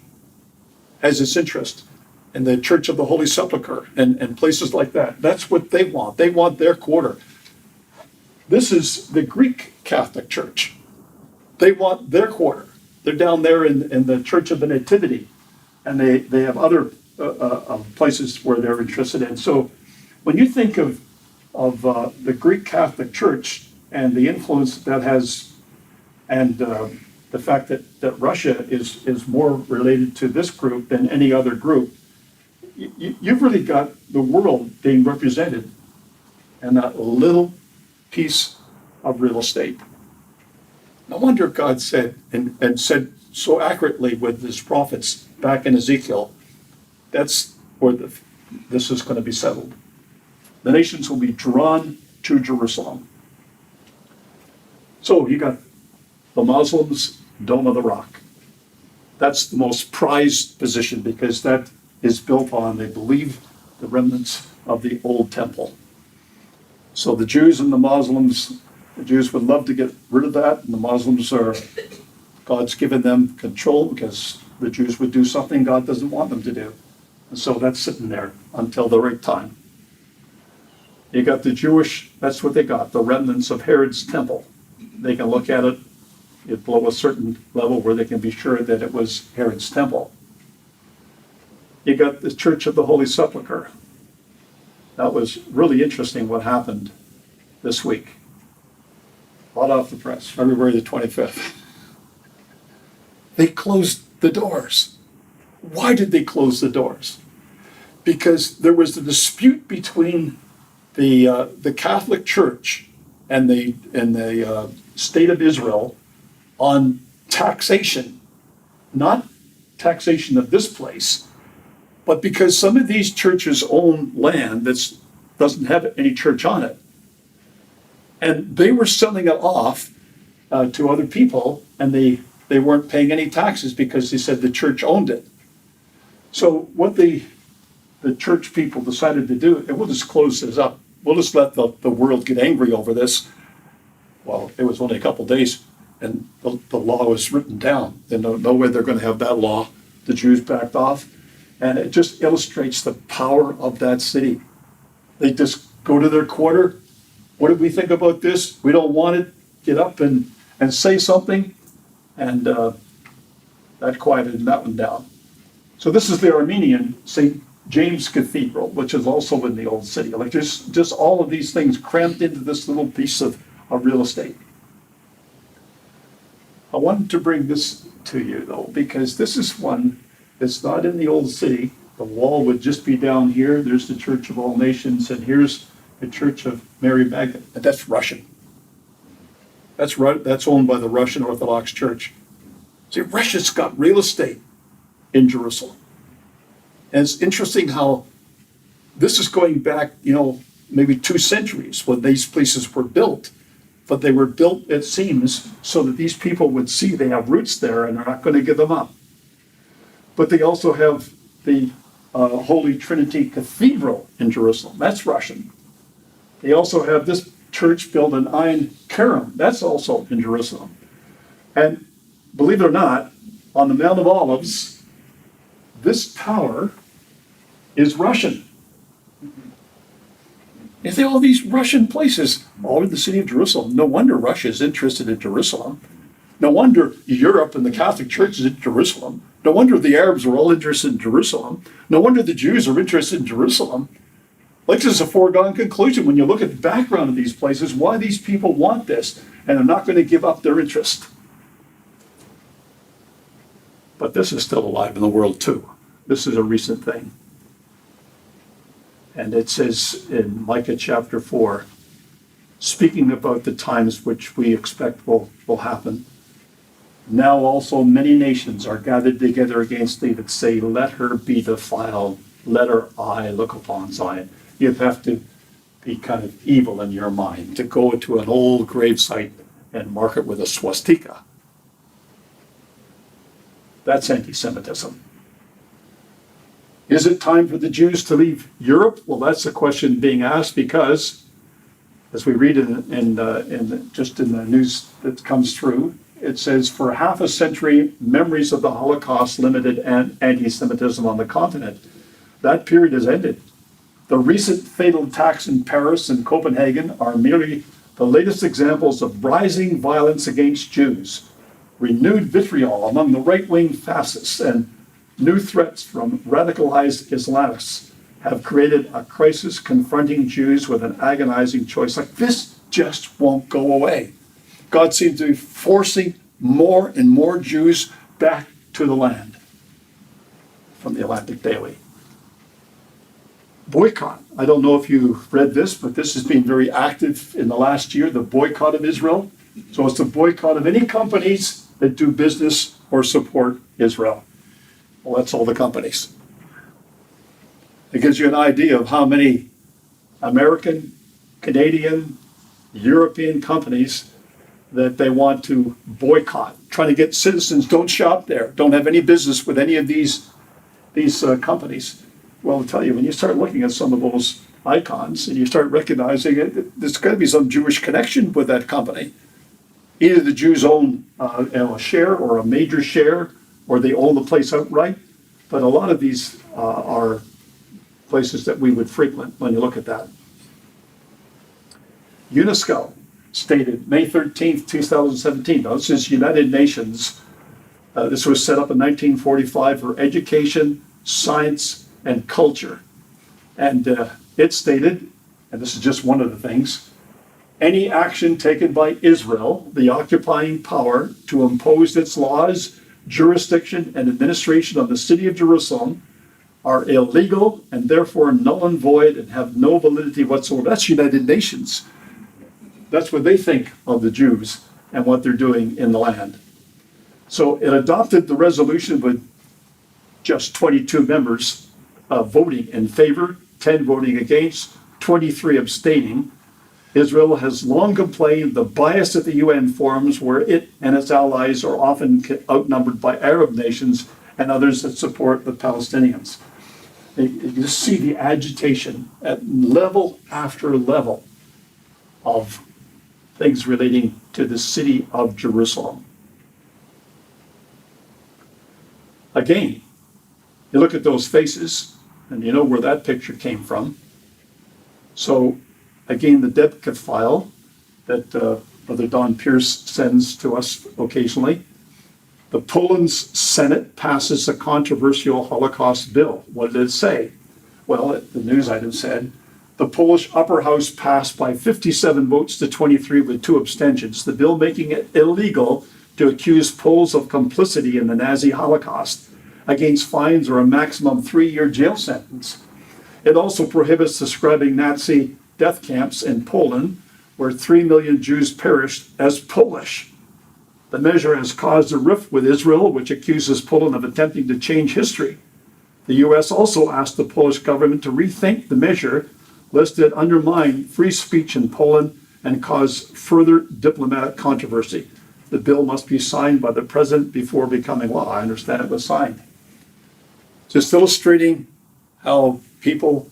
has its interest, and the Church of the Holy Sepulchre and places like that. That's what they want. They want their quarter. This is the Greek Catholic Church. They want their quarter. They're down there in the Church of the Nativity, and they have other places where they're interested in. So when you think of the Greek Catholic Church and the influence that has, and the fact that Russia is more related to this group than any other group, you've really got the world being represented in that little piece of real estate. No wonder God said, and said so accurately with his prophets back in Ezekiel, that's where this is going to be settled. The nations will be drawn to Jerusalem. So you got the Muslims, Dome of the Rock. That's the most prized position because that is built on, they believe, the remnants of the old temple. So the Jews and the Muslims, the Jews would love to get rid of that, and the Muslims God's given them control because the Jews would do something God doesn't want them to do. And so that's sitting there until the right time. You got the Jewish, that's what they got, the remnants of Herod's temple. They can look at it below a certain level where they can be sure that it was Herod's temple. You got the Church of the Holy Sepulchre. That was really interesting what happened this week. Hot off the press, February the 25th. They closed the doors. Why did they close the doors? Because there was a dispute between the Catholic Church and the state of Israel on taxation, not taxation of this place, but because some of these churches own land that doesn't have any church on it. And they were selling it off to other people, and they weren't paying any taxes because they said the church owned it. So what the church people decided to do, and we'll just close this up. We'll just let the world get angry over this. Well, it was only a couple days, and the law was written down. They know no way they're going to have that law. The Jews backed off. And it just illustrates the power of that city. They just go to their quarter. What did we think about this? We don't want it. Get up and say something. And that quieted that one down. So this is the Armenian St. James Cathedral, which is also in the old city. Like just all of these things cramped into this little piece of real estate. I wanted to bring this to you, though, because this is one that's not in the old city. The wall would just be down here. There's the Church of All Nations, and here's the Church of Mary Magdalene. And that's Russian. That's owned by the Russian Orthodox Church. See, Russia's got real estate in Jerusalem. And it's interesting how this is going back, maybe 2 centuries when these places were built. But they were built, it seems, so that these people would see they have roots there and they're not going to give them up. But they also have the Holy Trinity Cathedral in Jerusalem. That's Russian. They also have this church built in Ein Kerem. That's also in Jerusalem. And believe it or not, on the Mount of Olives, this tower is Russian. You think all these Russian places all in the city of Jerusalem. No wonder Russia is interested in Jerusalem. No wonder Europe and the Catholic Church is in Jerusalem. No wonder the Arabs are all interested in Jerusalem. No wonder the Jews are interested in Jerusalem. Like this is a foregone conclusion when you look at the background of these places, why these people want this, and they're not going to give up their interest. But this is still alive in the world too. This is a recent thing. And it says in Micah chapter 4, speaking about the times which we expect will happen, now also many nations are gathered together against thee that say, let her be defiled, let her eye look upon Zion. You have to be kind of evil in your mind to go to an old gravesite and mark it with a swastika. That's anti-Semitism. Is it time for the Jews to leave Europe? Well, that's a question being asked because, as we read just in the news that comes through, it says, for half a century, memories of the Holocaust limited anti-Semitism on the continent. That period has ended. The recent fatal attacks in Paris and Copenhagen are merely the latest examples of rising violence against Jews, renewed vitriol among the right-wing fascists, and new threats from radicalized Islamists have created a crisis confronting Jews with an agonizing choice. Like, this just won't go away. God seems to be forcing more and more Jews back to the land. From the Atlantic Daily. Boycott. I don't know if you've read this, but this has been very active in the last year, the boycott of Israel. So it's the boycott of any companies that do business or support Israel. Well, that's all the companies. It gives you an idea of how many American, Canadian, European companies that they want to boycott, trying to get citizens, don't shop there, don't have any business with any of these companies. Well, I'll tell you, when you start looking at some of those icons and you start recognizing it, there's got to be some Jewish connection with that company. Either the Jews own a share or a major share, or they own the place outright. But a lot of these are places that we would frequent when you look at that. UNESCO stated May 13th, 2017. Now, this is United Nations. This was set up in 1945 for education, science, and culture. And it stated, and this is just one of the things, any action taken by Israel, the occupying power, to impose its laws, jurisdiction, and administration on the city of Jerusalem are illegal and therefore null and void and have no validity whatsoever. That's United Nations. That's what they think of the Jews and what they're doing in the land. So it adopted the resolution with just 22 members voting in favor, 10 voting against, 23 abstaining. Israel has long complained the bias at the UN forums where it and its allies are often outnumbered by Arab nations and others that support the Palestinians. You just see the agitation at level after level of things relating to the city of Jerusalem. Again, you look at those faces, and you know where that picture came from. So, again, the Debka file that Brother Don Pierce sends to us occasionally. The Poland's Senate passes a controversial Holocaust bill. What did it say? Well, the news item said, the Polish upper house passed by 57 votes to 23 with 2 abstentions, the bill making it illegal to accuse Poles of complicity in the Nazi Holocaust against fines or a maximum 3-year jail sentence. It also prohibits describing Nazi death camps in Poland, where 3 million Jews perished, as Polish. The measure has caused a rift with Israel, which accuses Poland of attempting to change history. The U.S. also asked the Polish government to rethink the measure, lest it undermine free speech in Poland and cause further diplomatic controversy. The bill must be signed by the president before becoming law. I understand it was signed. Just illustrating how people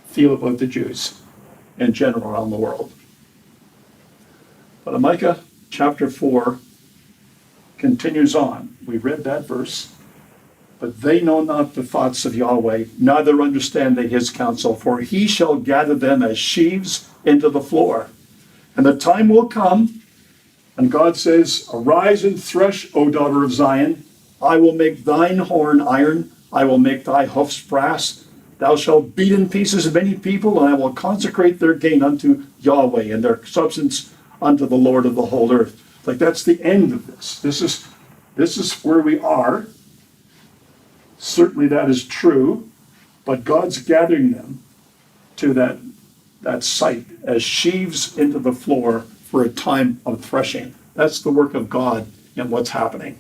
feel about the Jews in general around the world. But in Micah chapter 4 continues on. We read that verse. But they know not the thoughts of Yahweh, neither understand they his counsel, for he shall gather them as sheaves into the floor. And the time will come, and God says, arise and thresh, O daughter of Zion. I will make thine horn iron, I will make thy hoofs brass. Thou shalt beat in pieces many people, and I will consecrate their gain unto Yahweh, and their substance unto the Lord of the whole earth. Like, that's the end of this. This is where we are. Certainly that is true, but God's gathering them to that site as sheaves into the floor for a time of threshing. That's the work of God and what's happening.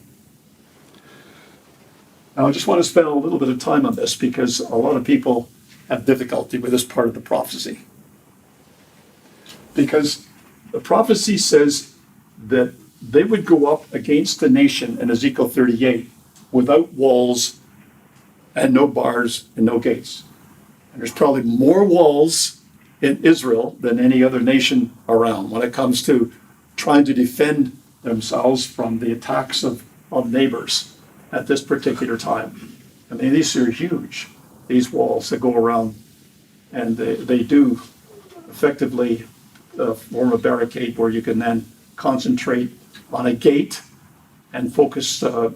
Now, I just want to spend a little bit of time on this because a lot of people have difficulty with this part of the prophecy. Because the prophecy says that they would go up against the nation in Ezekiel 38 without walls and no bars and no gates. And there's probably more walls in Israel than any other nation around when it comes to trying to defend themselves from the attacks of neighbors at this particular time. I mean, these are huge, these walls that go around, and they do effectively form a barricade where you can then concentrate on a gate and focus the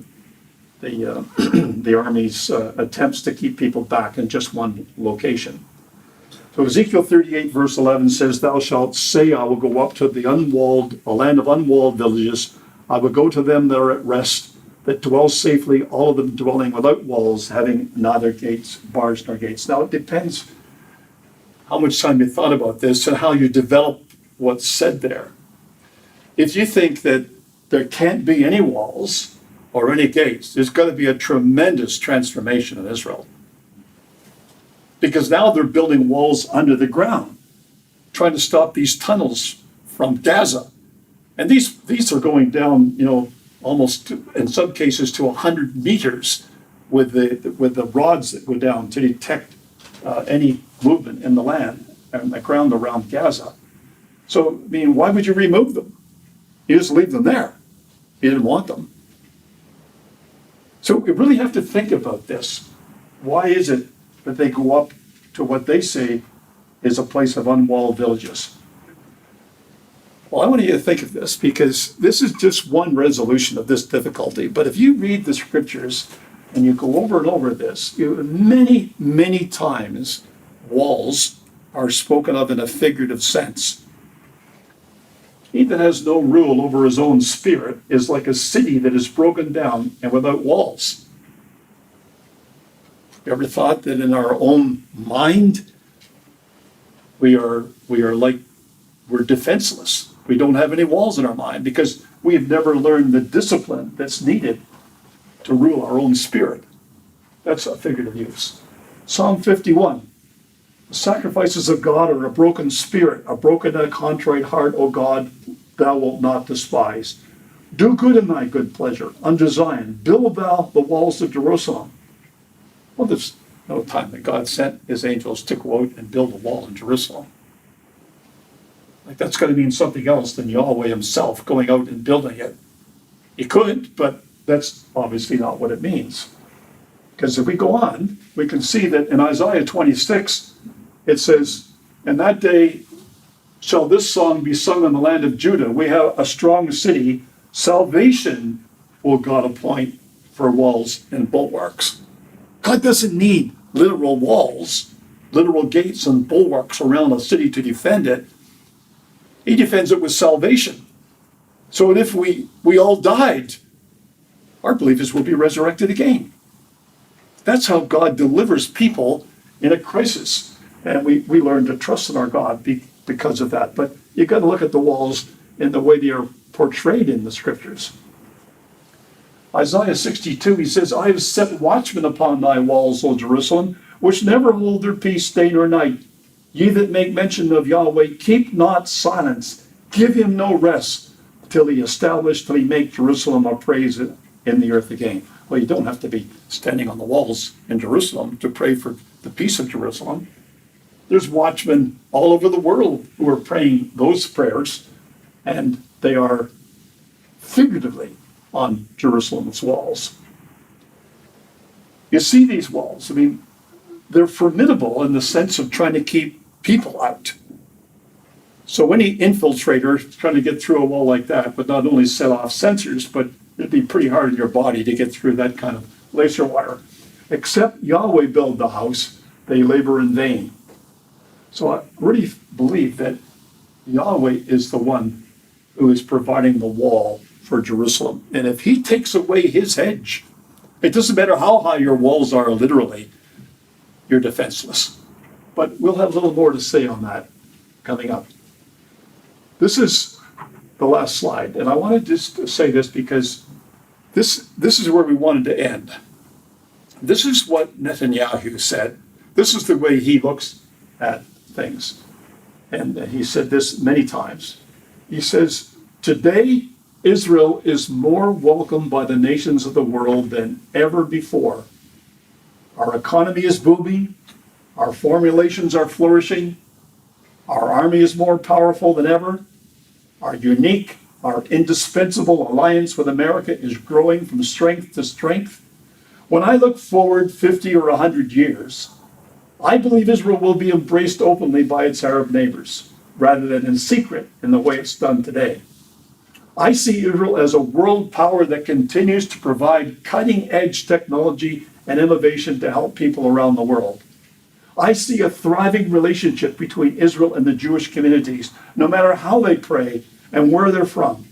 army's attempts to keep people back in just one location. So Ezekiel 38 verse 11 says, Thou shalt say, I will go up to a land of unwalled villages. I will go to them that are at rest, that dwell safely, all of them dwelling without walls, having neither gates, bars, nor gates. Now, it depends how much time you thought about this and how you develop what's said there. If you think that there can't be any walls or any gates, there's got to be a tremendous transformation in Israel. Because now they're building walls under the ground, trying to stop these tunnels from Gaza. And these are going down, almost in some cases to 100 meters with the rods that go down to detect any movement in the land and the ground around Gaza. So, I mean, why would you remove them? You just leave them there. You didn't want them. So we really have to think about this. Why is it that they go up to what they say is a place of unwalled villages? Well, I want you to think of this because this is just one resolution of this difficulty. But if you read the scriptures and you go over and over this, many, many times walls are spoken of in a figurative sense. He that has no rule over his own spirit is like a city that is broken down and without walls. You ever thought that in our own mind, we're defenseless? We don't have any walls in our mind because we have never learned the discipline that's needed to rule our own spirit. That's a figurative use. Psalm 51. The sacrifices of God are a broken spirit, a broken and a contrite heart, O God, thou wilt not despise. Do good in thy good pleasure unto Zion. Build thou the walls of Jerusalem. Well, there's no time that God sent his angels to go out and build a wall in Jerusalem. Like, that's got to mean something else than Yahweh himself going out and building it. He could, but that's obviously not what it means. Because if we go on, we can see that in Isaiah 26, it says, in that day shall this song be sung in the land of Judah. We have a strong city. Salvation will God appoint for walls and bulwarks. God doesn't need literal walls, literal gates and bulwarks around a city to defend it. He defends it with salvation. So if we all died, our believers will be resurrected again. That's how God delivers people in a crisis. And we learn to trust in our God because of that. But you've got to look at the walls in the way they are portrayed in the scriptures. Isaiah 62, he says, I have set watchmen upon thy walls, O Jerusalem, which never hold their peace day nor night. Ye that make mention of Yahweh, keep not silence. Give him no rest till he make Jerusalem a praise in the earth again. Well, you don't have to be standing on the walls in Jerusalem to pray for the peace of Jerusalem. There's watchmen all over the world who are praying those prayers, and they are figuratively on Jerusalem's walls. You see these walls. I mean, they're formidable in the sense of trying to keep people out. So any infiltrator trying to get through a wall like that would not only set off sensors, but it'd be pretty hard on your body to get through that kind of laser wire. Except Yahweh build the house, they labor in vain. So I really believe that Yahweh is the one who is providing the wall for Jerusalem. And if he takes away his hedge, it doesn't matter how high your walls are literally, you're defenseless. But we'll have a little more to say on that coming up. This is the last slide, and I wanted just to say this because this is where we wanted to end. This is what Netanyahu said. This is the way he looks at things. And he said this many times. He says, today, Israel is more welcomed by the nations of the world than ever before. Our economy is booming. Our foreign relations are flourishing. Our army is more powerful than ever. Our unique, our indispensable alliance with America is growing from strength to strength. When I look forward 50 or 100 years, I believe Israel will be embraced openly by its Arab neighbors, rather than in secret in the way it's done today. I see Israel as a world power that continues to provide cutting-edge technology and innovation to help people around the world. I see a thriving relationship between Israel and the Jewish communities, no matter how they pray and where they're from.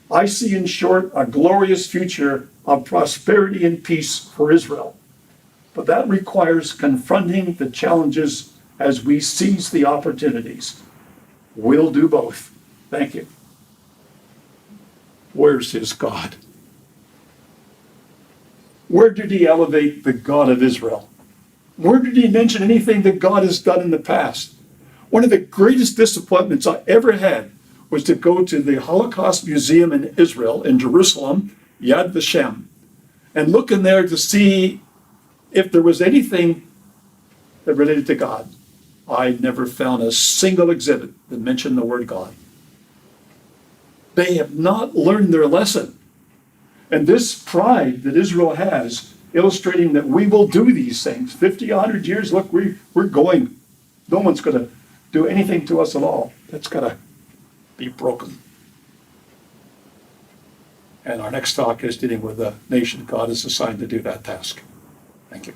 I see, in short, a glorious future of prosperity and peace for Israel. But that requires confronting the challenges as we seize the opportunities. We'll do both. Thank you. Where's his God? Where did he elevate the God of Israel? Where did he mention anything that God has done in the past? One of the greatest disappointments I ever had was to go to the Holocaust Museum in Israel, in Jerusalem, Yad Vashem, and look in there to see if there was anything that related to God. I never found a single exhibit that mentioned the word God. They have not learned their lesson. And this pride that Israel has, illustrating that we will do these things. 50, 100 years, look, we're going. No one's going to do anything to us at all. That's got to be broken. And our next talk is dealing with the nation God has assigned to do that task. Thank you.